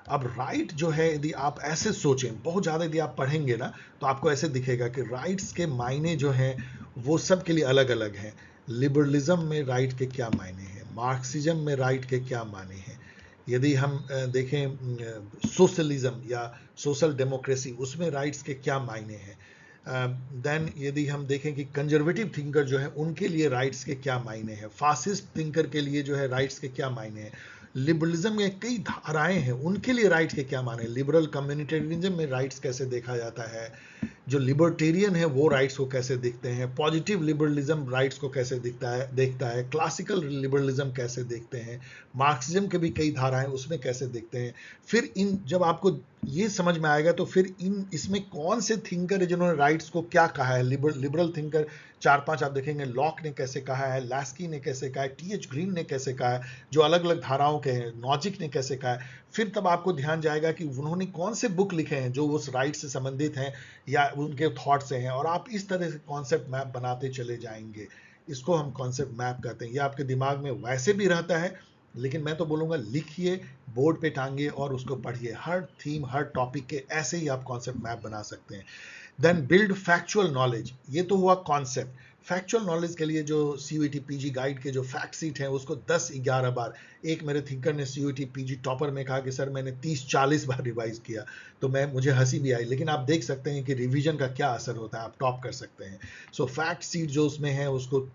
अब राइट जो है, यदि आप ऐसे सोचें, बहुत ज़्यादा यदि आप पढ़ेंगे ना, तो आपको ऐसे दिखेगा कि राइट्स के मायने जो हैं वो सब के लिए अलग अलग हैं। लिबरलिज्म में राइट के क्या मायने हैं, मार्क्सिज्म में राइट के क्या मायने हैं। यदि हम देखें सोशलिज्म या सोशल डेमोक्रेसी, उसमें राइट्स के क्या मायने हैं। देन यदि हम देखें कि कंजर्वेटिव थिंकर जो है उनके लिए राइट्स के क्या मायने हैं, फासिस्ट थिंकर के लिए जो है राइट्स के क्या मायने हैं, लिबरलिज्म में कई धाराएं हैं उनके लिए राइट्स के क्या मायने हैं, लिबरल कम्युनिटेरियनिज्म में राइट्स कैसे देखा जाता है, जो लिबर्टेरियन है वो राइट्स को कैसे देखते हैं, पॉजिटिव लिबरलिज्म राइट्स को कैसे देखता है, क्लासिकल लिबरलिज्म कैसे देखते हैं, मार्क्सिज्म के भी कई धाराएं उसमें कैसे देखते हैं। फिर इन जब आपको ये समझ में आएगा तो फिर इसमें कौन से थिंकर है जिन्होंने राइट्स को क्या कहा है। लिबरल थिंकर 4-5 आप देखेंगे, लॉक ने कैसे कहा है, लास्की ने कैसे कहा है, टी.एच. ग्रीन ने कैसे कहा है, जो अलग अलग धाराओं के हैं, नॉजिक ने कैसे कहा है। फिर तब आपको ध्यान जाएगा कि उन्होंने कौन से बुक लिखे हैं जो उस राइट से संबंधित हैं या उनके थॉट से हैं, और आप इस तरह से कॉन्सेप्ट मैप बनाते चले जाएंगे। इसको हम कॉन्सेप्ट मैप कहते हैं। ये आपके दिमाग में वैसे भी रहता है, लेकिन मैं तो बोलूँगा लिखिए, बोर्ड पे टांगिए और उसको पढ़िए। हर थीम, हर टॉपिक के ऐसे ही आप कॉन्सेप्ट मैप बना सकते हैं। देन बिल्ड फैक्चुअल नॉलेज, ये तो हुआ कॉन्सेप्ट। फैक्चुअल नॉलेज के लिए जो CUET PG गाइड के जो फैक्ट सीट हैं उसको 10-11 बार, एक मेरे थिंकर ने CUET PG टॉपर में कहा कि सर मैंने 30-40 बार रिवाइज किया, तो मुझे हंसी भी आई, लेकिन आप देख सकते हैं कि रिवीजन का क्या असर होता है, आप टॉप कर सकते हैं। सो फैक्ट सीट जो उसमें है उसको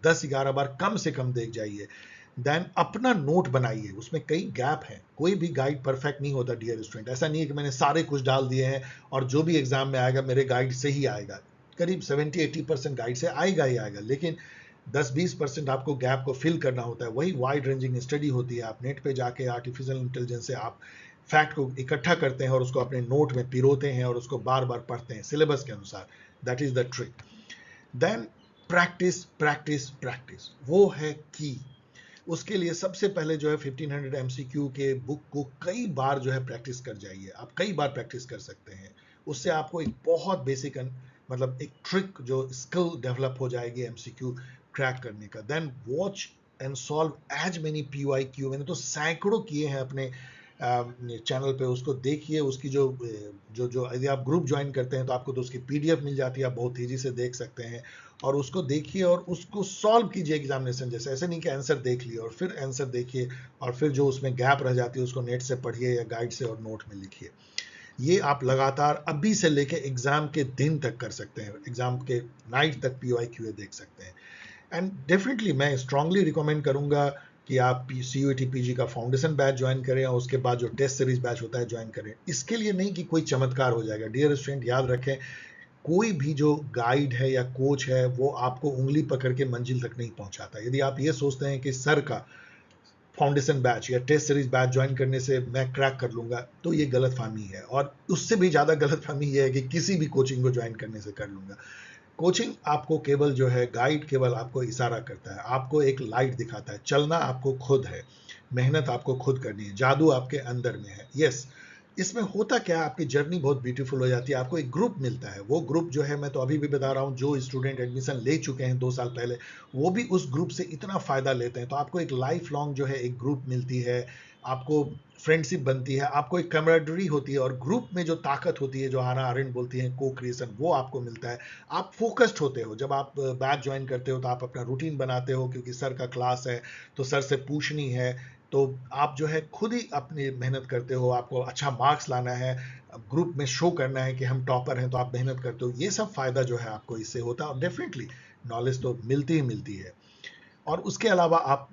10-11 बार कम से कम देख जाइए। देन अपना नोट बनाइए, उसमें कई गैप हैं, कोई भी गाइड परफेक्ट नहीं होता डियर स्टूडेंट। ऐसा नहीं है कि मैंने सारे कुछ डाल दिए हैं और जो भी एग्जाम में आएगा मेरे गाइड से ही आएगा। करीब 70-80% गाइड से आएगा ही आएगा, लेकिन 10-20% आपको गैप को फिल करना होता है। वही वाइड रेंजिंग स्टडी होती है। आप नेट पे जाके आर्टिफिशियल इंटेलिजेंस से आप फैक्ट को इकट्ठा करते हैं और उसको अपने नोट में पिरोते हैं और उसको बार बार पढ़ते हैं सिलेबस के अनुसार। That is the trick. Then practice practice practice, वो है की। उसके लिए सबसे पहले जो है 1500 MCQ के बुक को कई बार जो है प्रैक्टिस कर जाइए। आप कई बार प्रैक्टिस कर सकते हैं, उससे आपको एक बहुत बेसिक मतलब एक ट्रिक जो स्किल डेवलप हो जाएगी MCQ क्रैक करने का। Then watch and solve as many PYQ, मैंने तो सैकड़ों किए हैं अपने चैनल पे, उसको देखिए। उसकी जो जो जो यदि आप ग्रुप ज्वाइन करते हैं तो आपको तो उसकी PDF मिल जाती है, आप बहुत तेजी से देख सकते हैं, और उसको देखिए और उसको सॉल्व कीजिए एग्जामिनेशन जैसे। ऐसे नहीं कि आंसर देख लिए और फिर आंसर देखिए और फिर जो उसमें गैप रह जाती है उसको नेट से पढ़िए या गाइड से और नोट में लिखिए। ये आप लगातार अभी से लेके एग्जाम के दिन तक कर सकते हैं, एग्जाम के नाइट तक PYQ देख सकते हैं। एंड डेफिनेटली मैं स्ट्रांगली रिकमेंड करूंगा कि आप CUET PG का फाउंडेशन बैच ज्वाइन करें और उसके बाद जो टेस्ट सीरीज बैच होता है ज्वाइन करें। इसके लिए नहीं कि कोई चमत्कार हो जाएगा। डियर स्टूडेंट याद रखें, कोई भी जो गाइड है या कोच है वो आपको उंगली पकड़ के मंजिल तक नहीं पहुंचाता। यदि आप ये सोचते हैं कि सर का फाउंडेशन बैच या टेस्ट सीरीज बैच ज्वाइन करने से मैं क्रैक कर लूंगा, तो ये गलतफहमी है। और उससे भी ज़्यादा गलतफहमी ये है कि किसी भी कोचिंग को ज्वाइन करने से कर लूंगा। कोचिंग आपको केवल जो है, गाइड केवल आपको इशारा करता है, आपको एक लाइट दिखाता है। चलना आपको खुद है, मेहनत आपको खुद करनी है, जादू आपके अंदर में है। यस, इसमें होता क्या है, आपकी जर्नी बहुत ब्यूटीफुल हो जाती है। आपको एक ग्रुप मिलता है, वो ग्रुप जो है, मैं तो अभी भी बता रहा हूँ, जो स्टूडेंट एडमिशन ले चुके हैं 2 साल पहले, वो भी उस ग्रुप से इतना फ़ायदा लेते हैं। तो आपको एक लाइफ लॉन्ग जो है एक ग्रुप मिलती है, आपको फ्रेंडशिप बनती है, आपको एक कैमराडरी होती है, और ग्रुप में जो ताकत होती है, जो हाना अरेंट बोलती है को क्रिएशन, वो आपको मिलता है। आप फोकस्ड होते हो। जब आप बैच ज्वाइन करते हो तो आप अपना रूटीन बनाते हो, क्योंकि सर का क्लास है तो सर से पूछनी है, तो आप जो है खुद ही अपनी मेहनत करते हो। आपको अच्छा मार्क्स लाना है, ग्रुप में शो करना है कि हम टॉपर हैं, तो आप मेहनत करते हो। ये सब फायदा जो है आपको इससे होता है, और डेफिनेटली नॉलेज तो मिलती ही मिलती है। और उसके अलावा आप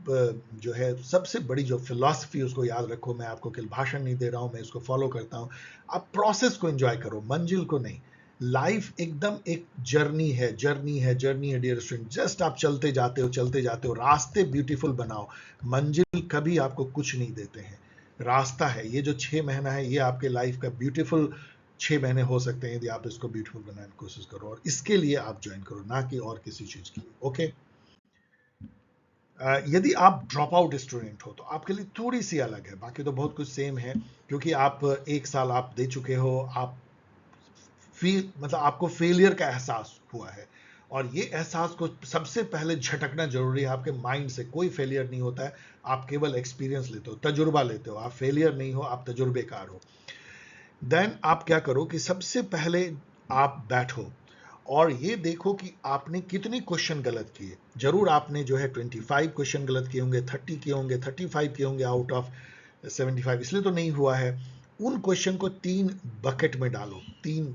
जो है सबसे बड़ी जो फिलॉसफी, उसको याद रखो। मैं आपको केवल भाषण नहीं दे रहा हूँ, मैं इसको फॉलो करता हूँ। आप प्रोसेस को एंजॉय करो, मंजिल को नहीं। लाइफ एकदम एक जर्नी है, जर्नी है, जर्नी है डियर स्टूडेंट। जस्ट आप चलते जाते हो, चलते जाते हो। रास्ते ब्यूटीफुल बनाओ, मंजिल कभी आपको कुछ नहीं देते हैं, रास्ता है। ये जो 6 महीना है, ये आपके लाइफ का ब्यूटीफुल 6 महीने हो सकते हैं यदि आप इसको ब्यूटीफुल बनाने की कोशिश करो, और इसके लिए आप ज्वाइन करो, ना कि और किसी चीज के लिए। ओके। यदि आप ड्रॉप आउट स्टूडेंट हो तो आपके लिए थोड़ी सी अलग है, बाकी तो बहुत कुछ सेम है, क्योंकि आप 1 साल आप दे चुके हो। आप मतलब आपको फेलियर का एहसास हुआ है, और ये एहसास को सबसे पहले झटकना जरूरी है आपके माइंड से। कोई फेलियर नहीं होता है, आप केवल एक्सपीरियंस लेते हो, तजुर्बा लेते हो। आप फेलियर नहीं हो, आप तजुर्बेकार हो। देन आप क्या करो कि सबसे पहले आप बैठो और ये देखो कि आपने कितने क्वेश्चन गलत किए। जरूर आपने जो है 25 क्वेश्चन गलत किए होंगे, 30 किए होंगे, 35 किए होंगे आउट ऑफ 75, इसलिए तो नहीं हुआ है। उन क्वेश्चन को 3 बकेट में डालो, 3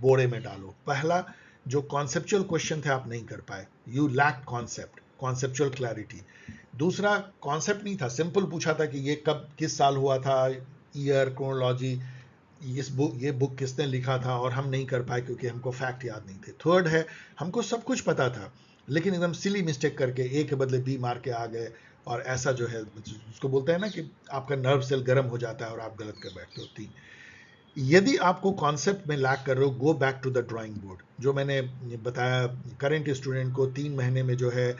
बोरे में डालो। पहला, जो कॉन्सेप्चुअल क्वेश्चन थे आप नहीं कर पाए, you lack concept, conceptual clarity. दूसरा, कॉन्सेप्ट नहीं था, सिंपल पूछा था कि ये कब किस साल हुआ था, ईयर, क्रोनोलॉजी, ये बुक किसने लिखा था, और हम नहीं कर पाए क्योंकि हमको फैक्ट याद नहीं थे। थर्ड है, हमको सब कुछ पता था लेकिन एकदम सिली मिस्टेक करके ए के बदले बी मार के आ गए, और ऐसा जो है उसको बोलते हैं ना कि आपका नर्व सेल गर्म हो जाता है और आप गलत कर बैठते हो। 3, यदि आपको कॉन्सेप्ट में लैक कर रहे हो, go back to the drawing board. जो मैंने बताया, करंट स्टूडेंट को 3 महीने में जो है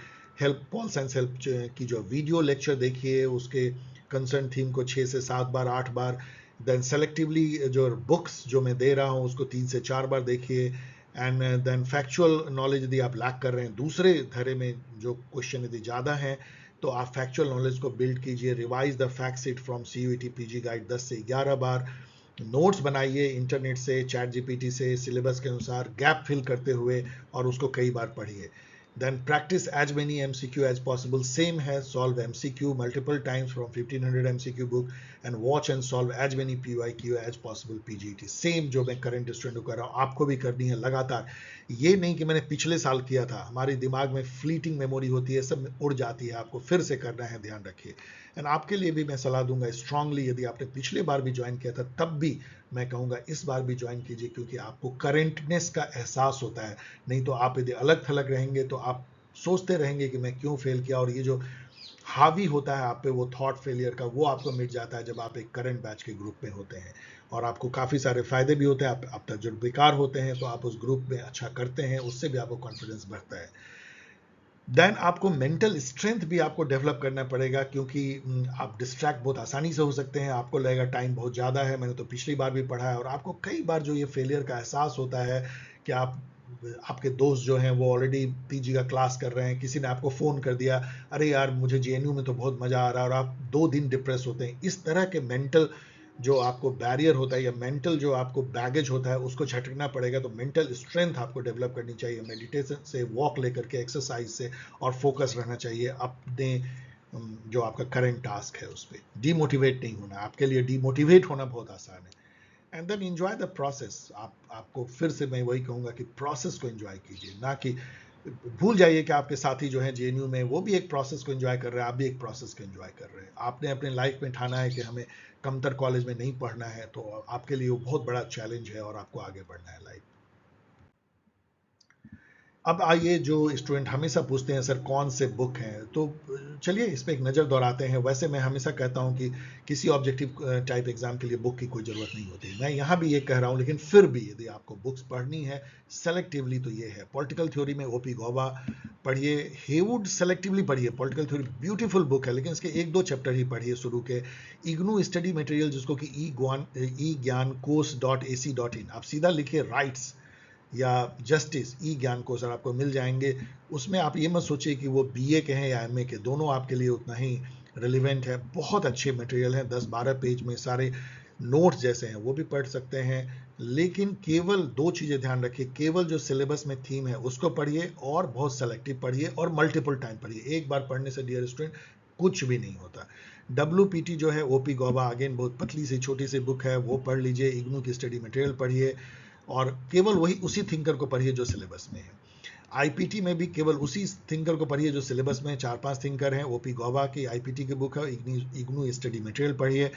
हेल्प, पॉल साइंस हेल्प की जो वीडियो लेक्चर देखिए, उसके कंसर्न थीम को 6 से 7 बार, 8 बार। देन सेलेक्टिवली जो बुक्स जो मैं दे रहा हूँ उसको 3 से 4 बार देखिए। एंड देन फैक्चुअल नॉलेज यदि आप लैक कर रहे हैं, दूसरे धरे में जो क्वेश्चन यदि ज़्यादा हैं, तो आप फैक्चुअल नॉलेज को बिल्ड कीजिए। Revise the fact seat from CUET PG guide 10 से 11 बार। नोट्स बनाइए इंटरनेट से, चैट जीपीटी से, सिलेबस के अनुसार गैप फिल करते हुए, और उसको कई बार पढ़िए। Then practice as many MCQ as possible, same है, solve MCQ multiple times from 1500 MCQ book, and watch and solve as many PYQ as possible PGT। Same जो मैं करंट स्टूडेंट को कर रहा हूँ, आपको भी करनी है लगातार। ये नहीं कि मैंने पिछले साल किया था, हमारे दिमाग में फ्लीटिंग मेमोरी होती है, सब उड़ जाती है, आपको फिर से करना है, ध्यान रखिए। एंड आपके लिए भी मैं सलाह दूंगा स्ट्रांगली, यदि आपने पिछले बार भी ज्वाइन किया था तब भी मैं कहूँगा इस बार भी ज्वाइन कीजिए, क्योंकि आपको करेंटनेस का एहसास होता है। नहीं तो आप यदि अलग थलग रहेंगे तो आप सोचते रहेंगे कि मैं क्यों फेल किया, और ये जो हावी होता है आप पे वो थॉट फेलियर का, वो आपको मिट जाता है जब आप एक करंट बैच के ग्रुप में होते हैं, और आपको काफ़ी सारे फायदे भी होते हैं। आप तजुर्बेकार होते हैं तो आप उस ग्रुप में अच्छा करते हैं, उससे भी आपको कॉन्फिडेंस बढ़ता है। देन आपको मेंटल स्ट्रेंथ भी आपको डेवलप करना पड़ेगा, क्योंकि आप डिस्ट्रैक्ट बहुत आसानी से हो सकते हैं। आपको लगेगा टाइम बहुत ज़्यादा है, मैंने तो पिछली बार भी पढ़ा है, और आपको कई बार जो ये फेलियर का एहसास होता है कि आपके दोस्त जो हैं वो ऑलरेडी PG का क्लास कर रहे हैं, किसी ने आपको फ़ोन कर दिया, अरे यार मुझे JNU में तो बहुत मज़ा आ रहा है, और आप 2 दिन डिप्रेस होते हैं। इस तरह के मेंटल जो आपको बैरियर होता है, या मेंटल जो आपको बैगेज होता है, उसको झटकना पड़ेगा। तो मेंटल स्ट्रेंथ आपको डेवलप करनी चाहिए, मेडिटेशन से, वॉक लेकर के, एक्सरसाइज से, और फोकस रहना चाहिए अपने जो आपका करंट टास्क है उस पर। डीमोटिवेट नहीं होना, आपके लिए डीमोटिवेट होना बहुत आसान है। And then enjoy the process. आपको फिर से मैं वही कहूँगा कि प्रोसेस को एंजॉय कीजिए, ना कि भूल जाइए कि आपके साथी जो हैं JNU में, वो भी एक प्रोसेस को एंजॉय कर रहे हैं, आप भी एक प्रोसेस को एंजॉय कर रहे हैं। आपने अपने लाइफ में ठाना है कि हमें कमतर कॉलेज में नहीं पढ़ना है, तो आपके लिए वो बहुत बड़ा चैलेंज है, और आपको आगे बढ़ना है लाइफ। अब आइए, जो स्टूडेंट हमेशा पूछते हैं सर कौन से बुक हैं, तो चलिए इस पर एक नज़र दौड़ाते हैं। वैसे मैं हमेशा कहता हूं कि किसी ऑब्जेक्टिव टाइप एग्जाम के लिए बुक की कोई ज़रूरत नहीं होती, मैं यहाँ भी ये कह रहा हूं, लेकिन फिर भी यदि आपको बुक्स पढ़नी है सेलेक्टिवली तो ये है। पॉलिटिकल थ्योरी में OP गौबा पढ़िए, हेवुड सेलेक्टिवली पढ़िए। पॉलिटिकल थ्योरी ब्यूटीफुल बुक है, लेकिन इसके 1-2 चैप्टर ही पढ़िए शुरू के। इग्नू स्टडी मटेरियल, जिसको कि eGyanKosh.ac.in, आप सीधा लिखिए राइट्स या जस्टिस, ज्ञान कोश आपको मिल जाएंगे। उसमें आप ये मत सोचिए कि वो BA के हैं या MA के, दोनों आपके लिए उतना ही रिलेवेंट है। बहुत अच्छे मटेरियल हैं, 10-12 पेज में सारे नोट्स जैसे हैं, वो भी पढ़ सकते हैं। लेकिन केवल 2 चीज़ें ध्यान रखिए, केवल जो सिलेबस में थीम है उसको पढ़िए, और बहुत सेलेक्टिव पढ़िए, और मल्टीपल टाइम पढ़िए। एक बार पढ़ने से डियर स्टूडेंट कुछ भी नहीं होता। WPT जो है OP गौबा, अगेन बहुत पतली सी छोटी सी बुक है, वो पढ़ लीजिए। इग्नू की स्टडी मटेरियल पढ़िए, और केवल वही उसी थिंकर को पढ़िए जो सिलेबस में है। IPT में भी केवल उसी थिंकर को पढ़िए जो सिलेबस में 4-5 थिंकर हैं। OP गौबा की IPT की बुक है, इग्नू स्टडी मटेरियल पढ़िए।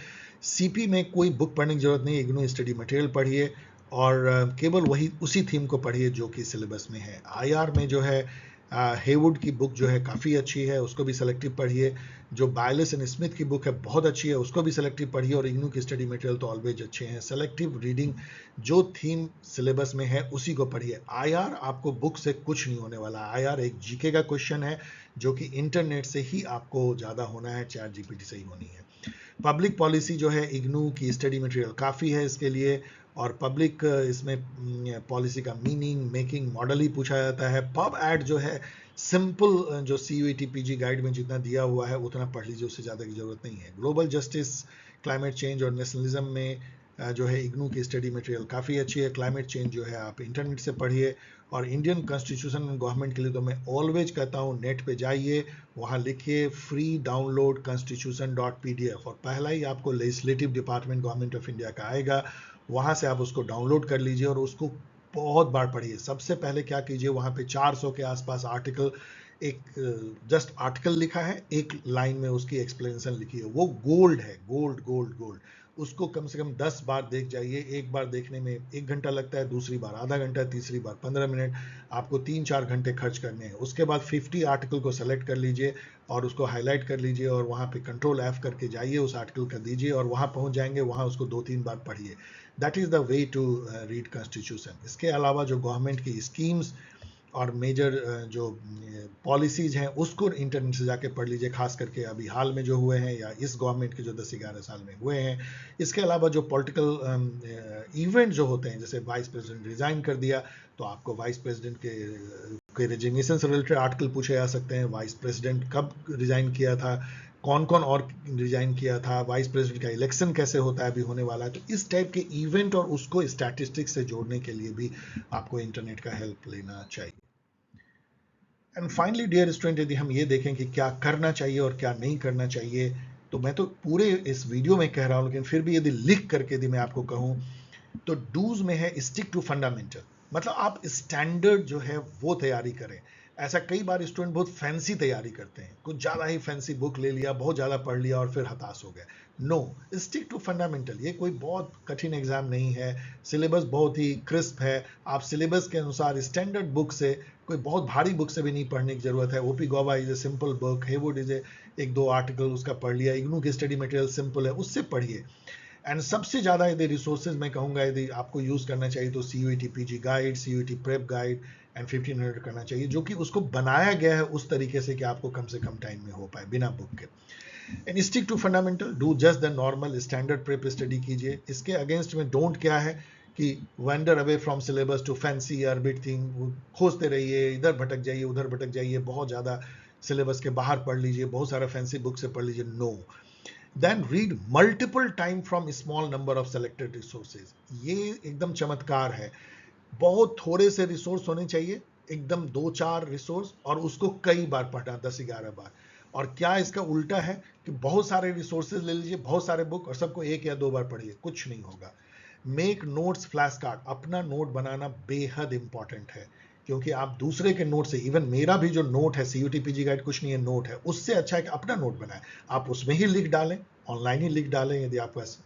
CP में कोई बुक पढ़ने की जरूरत नहीं, इग्नू स्टडी मटेरियल पढ़िए, और केवल वही उसी थीम को पढ़िए जो कि सिलेबस में है। IR में जो है हेवुड की बुक जो है काफ़ी अच्छी है, उसको भी सेलेक्टिव पढ़िए। जो बायलिस एंड स्मिथ की बुक है बहुत अच्छी है, उसको भी सेलेक्टिव पढ़िए। और इग्नू की स्टडी मटेरियल तो ऑलवेज अच्छे हैं। सेलेक्टिव रीडिंग, जो थीम सिलेबस में है उसी को पढ़िए। IR आपको बुक से कुछ नहीं होने वाला। IR एक GK का क्वेश्चन है, जो कि इंटरनेट से ही आपको ज़्यादा होना है, चैट GPT से ही होनी है। पब्लिक पॉलिसी जो है, इग्नू की स्टडी मटेरियल काफ़ी है इसके लिए, और पब्लिक इसमें पॉलिसी का मीनिंग, मेकिंग, मॉडल ही पूछा जाता है। पब एड जो है सिंपल, जो CUET PG गाइड में जितना दिया हुआ है उतना पढ़ लीजिए, उससे ज़्यादा की जरूरत नहीं है। ग्लोबल जस्टिस, क्लाइमेट चेंज और नेशनलिज्म में जो है इग्नू की स्टडी मटेरियल काफ़ी अच्छी है। क्लाइमेट चेंज जो है आप इंटरनेट से पढ़िए। और इंडियन कॉन्स्टिट्यूशन एंड गवर्नमेंट के लिए तो मैं ऑलवेज कहता हूँ नेट पे जाइए, वहाँ लिखिए फ्री डाउनलोड constitution.pdf और पहला ही आपको legislative department government of India का आएगा, वहाँ से आप उसको डाउनलोड कर लीजिए और उसको बहुत बार पढ़िए। सबसे पहले क्या कीजिए, वहाँ पे 400 के आसपास आर्टिकल, एक जस्ट आर्टिकल लिखा है, एक लाइन में उसकी एक्सप्लेनेशन लिखी है, वो गोल्ड है, गोल्ड गोल्ड गोल्ड। उसको कम से कम 10 बार देख जाइए। एक बार देखने में 1 घंटा लगता है, दूसरी बार आधा घंटा, तीसरी बार 15 मिनट, आपको 3-4 घंटे खर्च करने हैं। उसके बाद 50 आर्टिकल को सेलेक्ट कर लीजिए और उसको हाईलाइट कर लीजिए और वहाँ पे कंट्रोल F करके जाइए, उस आर्टिकल का दीजिए और वहाँ पहुँच जाएंगे, वहाँ उसको 2-3 बार पढ़िए। That is the way to read constitution. इसके अलावा जो गवर्नमेंट की स्कीम्स और मेजर जो पॉलिसीज हैं उसको इंटरनेट से जाके पढ़ लीजिए, खास करके अभी हाल में जो हुए हैं या इस गवर्नमेंट के जो 10-11 साल में हुए हैं। इसके अलावा जो पॉलिटिकल इवेंट जो होते हैं, जैसे वाइस प्रेसिडेंट रिजाइन कर दिया, तो आपको वाइस प्रेसिडेंट के रेजिग्नेशन से रिलेटेड आर्टिकल पूछे जा सकते हैं। वाइस प्रेसिडेंट कब रिजाइन किया था, कौन कौन और रिजाइन किया था, वाइस प्रेसिडेंट का इलेक्शन कैसे होता है, अभी होने वाला है। तो इस टाइप के इवेंट और उसको स्टैटिस्टिक्स से जोड़ने के लिए भी आपको इंटरनेट का हेल्प लेना चाहिए। एंड फाइनली डियर स्टूडेंट, यदि हम ये देखें कि क्या करना चाहिए और क्या नहीं करना चाहिए, तो मैं तो पूरे इस वीडियो में कह रहा हूं, लेकिन फिर भी यदि लिख करके यदि मैं आपको कहूं, तो डूज में है स्टिक टू फंडामेंटल, मतलब आप स्टैंडर्ड जो है वो तैयारी करें। ऐसा कई बार स्टूडेंट बहुत फैंसी तैयारी करते हैं, कुछ ज़्यादा ही फैंसी बुक ले लिया, बहुत ज़्यादा पढ़ लिया और फिर हताश हो गए। No, stick to fundamental. ये कोई बहुत कठिन एग्जाम नहीं है, सिलेबस बहुत ही क्रिस्प है। आप सिलेबस के अनुसार स्टैंडर्ड बुक से, कोई बहुत भारी बुक से भी नहीं पढ़ने की जरूरत है। OP Gauba is a simple book, Heywood is a, 1-2 article उसका पढ़ लिया, इग्नू की स्टडी मटेरियल सिंपल है, उससे पढ़िए। एंड सबसे ज़्यादा यदि रिसोर्सेज मैं कहूँगा यदि आपको यूज़ करना चाहिए तो CUET PG guide, CUET prep guide and 1500 करना चाहिए, जो कि उसको बनाया गया है उस तरीके से कि आपको कम से कम टाइम में हो पाए बिना बुक के। And stick to fundamental, do just the normal standard prep study कीजिए। इसके अगेंस्ट में डोंट क्या है कि wander away from syllabus to fancy arbit thing, खोजते रहिए, इधर भटक जाइए उधर भटक जाइए, बहुत ज़्यादा सिलेबस के बाहर पढ़ लीजिए, बहुत सारा फैंसी बुक से पढ़ लीजिए। No, then read multiple time from small number of selected resources। ये एकदम चमत्कार है। बहुत थोड़े से रिसोर्स होने चाहिए, एकदम 2-4 रिसोर्स, और उसको कई बार पढ़ना, 10-11 बार। और क्या इसका उल्टा है कि बहुत सारे रिसोर्सेज ले लीजिए, बहुत सारे बुक, और सबको 1 या 2 बार पढ़िए, कुछ नहीं होगा। मेक नोट्स फ्लैश कार्ड, अपना नोट बनाना बेहद इंपॉर्टेंट है, क्योंकि आप दूसरे के नोट से, इवन मेरा भी जो नोट है CUT PG गाइड कुछ नहीं है, नोट है, उससे अच्छा है कि अपना नोट बनाएं। आप उसमें ही लिख डालें, ऑनलाइन ही लिख डालें, यदि आपके पास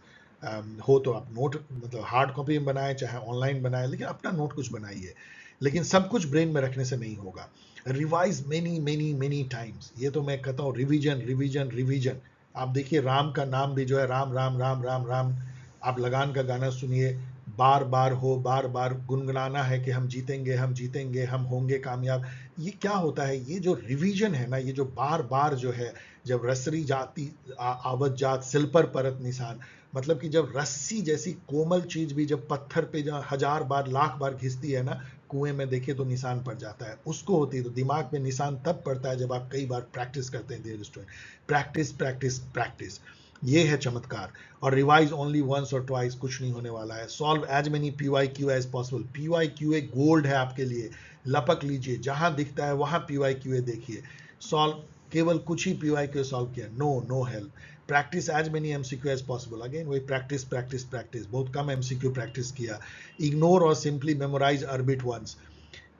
हो तो आप नोट मतलब हार्ड कॉपी में बनाएं चाहे ऑनलाइन बनाएं, लेकिन अपना नोट कुछ बनाइए। लेकिन सब कुछ ब्रेन में रखने से नहीं होगा। Revise many many many times, ये तो मैं कहता हूँ रिवीजन रिवीजन रिवीजन। आप देखिए राम का नाम भी जो है राम राम राम राम राम, आप लगान का गाना सुनिए, बार बार हो, बार बार गुनगुनाना है कि हम जीतेंगे हम जीतेंगे हम होंगे कामयाब। ये क्या होता है, ये जो रिवीजन है ना, ये जो बार बार जो है, जब रसरी जाती आवत जात सिल पर परत निशान, मतलब कि जब रस्सी जैसी कोमल चीज भी जब पत्थर पे 1000 बार 1,00,000 बार घिसती है ना, कुएं में देखिए तो निशान पड़ जाता है, उसको होती है। तो दिमाग में निशान तब पड़ता है जब आप कई बार प्रैक्टिस करते हैं। Dear student, practice practice practice, ये है चमत्कार। और रिवाइज ओनली वंस और ट्वाइस, कुछ नहीं होने वाला है। Solve as many PYQ as possible, PYQA gold है आपके लिए, लपक लीजिए, जहां दिखता है वहां PYQA देखिए। सॉल्व, केवल कुछ ही PYQA सॉल्व किया, no help. Practice as many MCQ as possible, again वही प्रैक्टिस प्रैक्टिस प्रैक्टिस, बहुत कम MCQ प्रैक्टिस किया। इग्नोर और सिंपली मेमोराइज अर्बिट वंस,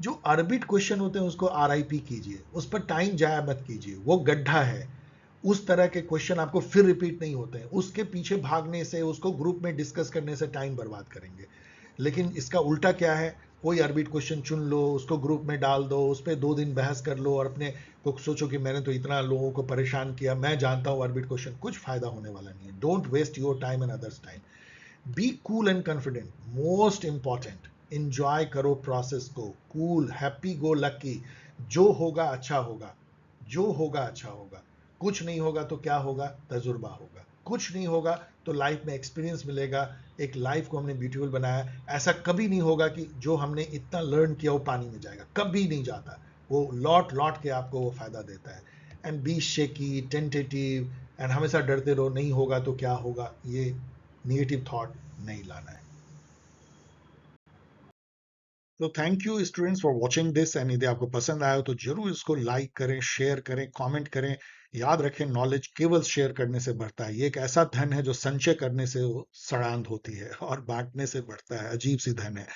जो अर्बिट क्वेश्चन होते हैं उसको RIP कीजिए, उस पर टाइम जाया मत कीजिए, वो गड्ढा है। उस तरह के क्वेश्चन आपको फिर रिपीट नहीं होते हैं, उसके पीछे भागने से, उसको ग्रुप में डिस्कस करने से टाइम बर्बाद करेंगे। लेकिन इसका उल्टा क्या है, कोई अर्बिट क्वेश्चन चुन लो, उसको ग्रुप में डाल दो, उस पर 2 दिन बहस कर लो और अपने को सोचो कि मैंने तो इतना लोगों को परेशान किया, मैं जानता हूँ अर्बिट क्वेश्चन, कुछ फायदा होने वाला नहीं है। Don't waste your time and others time. Be cool and confident, most important, enjoy करो प्रोसेस को, कूल, हैप्पी गो लकी। जो होगा अच्छा होगा, जो होगा अच्छा होगा। कुछ नहीं होगा तो क्या होगा, तजुर्बा होगा। कुछ नहीं होगा तो लाइफ में एक्सपीरियंस मिलेगा। एक लाइफ को हमने ब्यूटीफुल बनाया, ऐसा कभी नहीं होगा कि जो हमने इतना लर्न किया वो पानी में जाएगा, कभी नहीं जाता। वो लौट लौट के आपको वो फायदा देता है। And be shaky, tentative, and हमेशा डरते रहो, नहीं होगा तो क्या होगा, ये नेगेटिव थॉट नहीं लाना है। तो thank you students for watching this, and यदि आपको पसंद आया हो तो जरूर इसको लाइक करें, शेयर करें, कमेंट करें। याद रखें, नॉलेज केवल शेयर करने से बढ़ता है। ये एक ऐसा धन है जो संचय करने से वो सड़ांध होती है और बांटने से बढ़ता है। अजीब सी धन है,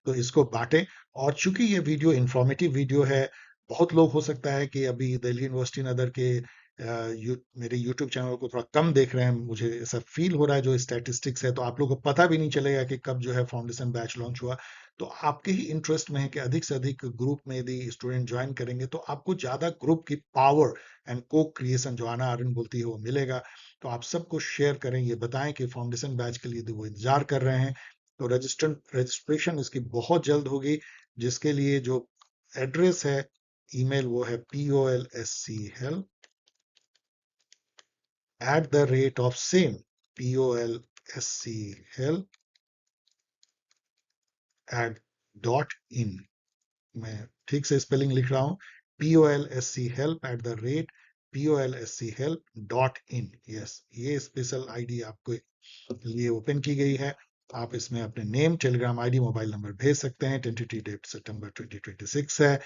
तो इसको बांटें। और चूंकि ये वीडियो इंफॉर्मेटिव वीडियो है, बहुत लोग हो सकता है कि अभी दिल्ली यूनिवर्सिटी नगर के मेरे यूट्यूब चैनल को थोड़ा कम देख रहे हैं, मुझे ऐसा फील हो रहा है जो स्टैटिस्टिक्स है, तो आप लोगों को पता भी नहीं चलेगा कि कब जो है फाउंडेशन बैच लॉन्च हुआ। तो आपके ही इंटरेस्ट में है कि अधिक से अधिक ग्रुप में यदि स्टूडेंट ज्वाइन करेंगे तो आपको ज्यादा ग्रुप की पावर एंड को क्रिएशन जो आना आर्यन बोलती है वो मिलेगा। तो आप सबको शेयर करें, ये बताएं कि फाउंडेशन बैच के लिए यदि वो इंतजार कर रहे हैं तो रजिस्ट्रेशन इसकी बहुत जल्द होगी, जिसके लिए जो एड्रेस है, ईमेल, वो है polschelp@same polschelp@.in। मैं ठीक से स्पेलिंग लिख रहा हूं, polschelp@polschelp.in। यस, ये स्पेशल आईडी आपको लिए ओपन की गई है। आप इसमें अपने name, Telegram ID, mobile number भेज सकते हैं। टेंटेटिव डेट सितंबर 2026 है।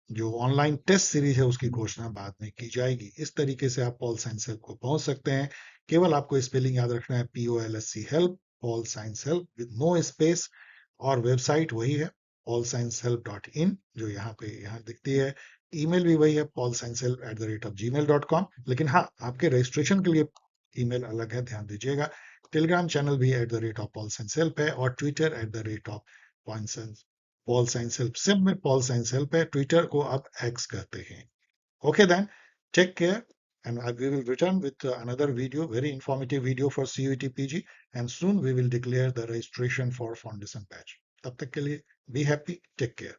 जो ऑनलाइन टेस्ट सीरीज है उसकी घोषणा बाद में की जाएगी। इस तरीके से आप पॉल साइंस हेल्प को पहुंच सकते हैं। केवल आपको स्पेलिंग याद रखना है, POLSC help, pol science help with no space. और वेबसाइट वही है, paulsciencehelp.in, जो यहाँ दिखती है। ईमेल भी वही है, paulsciencehelp@gmail.com। लेकिन हाँ, आपके रजिस्ट्रेशन के लिए ईमेल अलग है, ध्यान दीजिएगा। टेलीग्राम चैनल भी @paulsciencehelp है, और ट्विटर @paulsciencehelp। सब में पॉल साइंस हेल्प है। ट्विटर को अब एक्स कहते हैं। Okay then, take care, and we will return with another video, very informative video for CUET PG, and soon we will declare the registration for foundation batch. तब तक के लिए be happy, take care.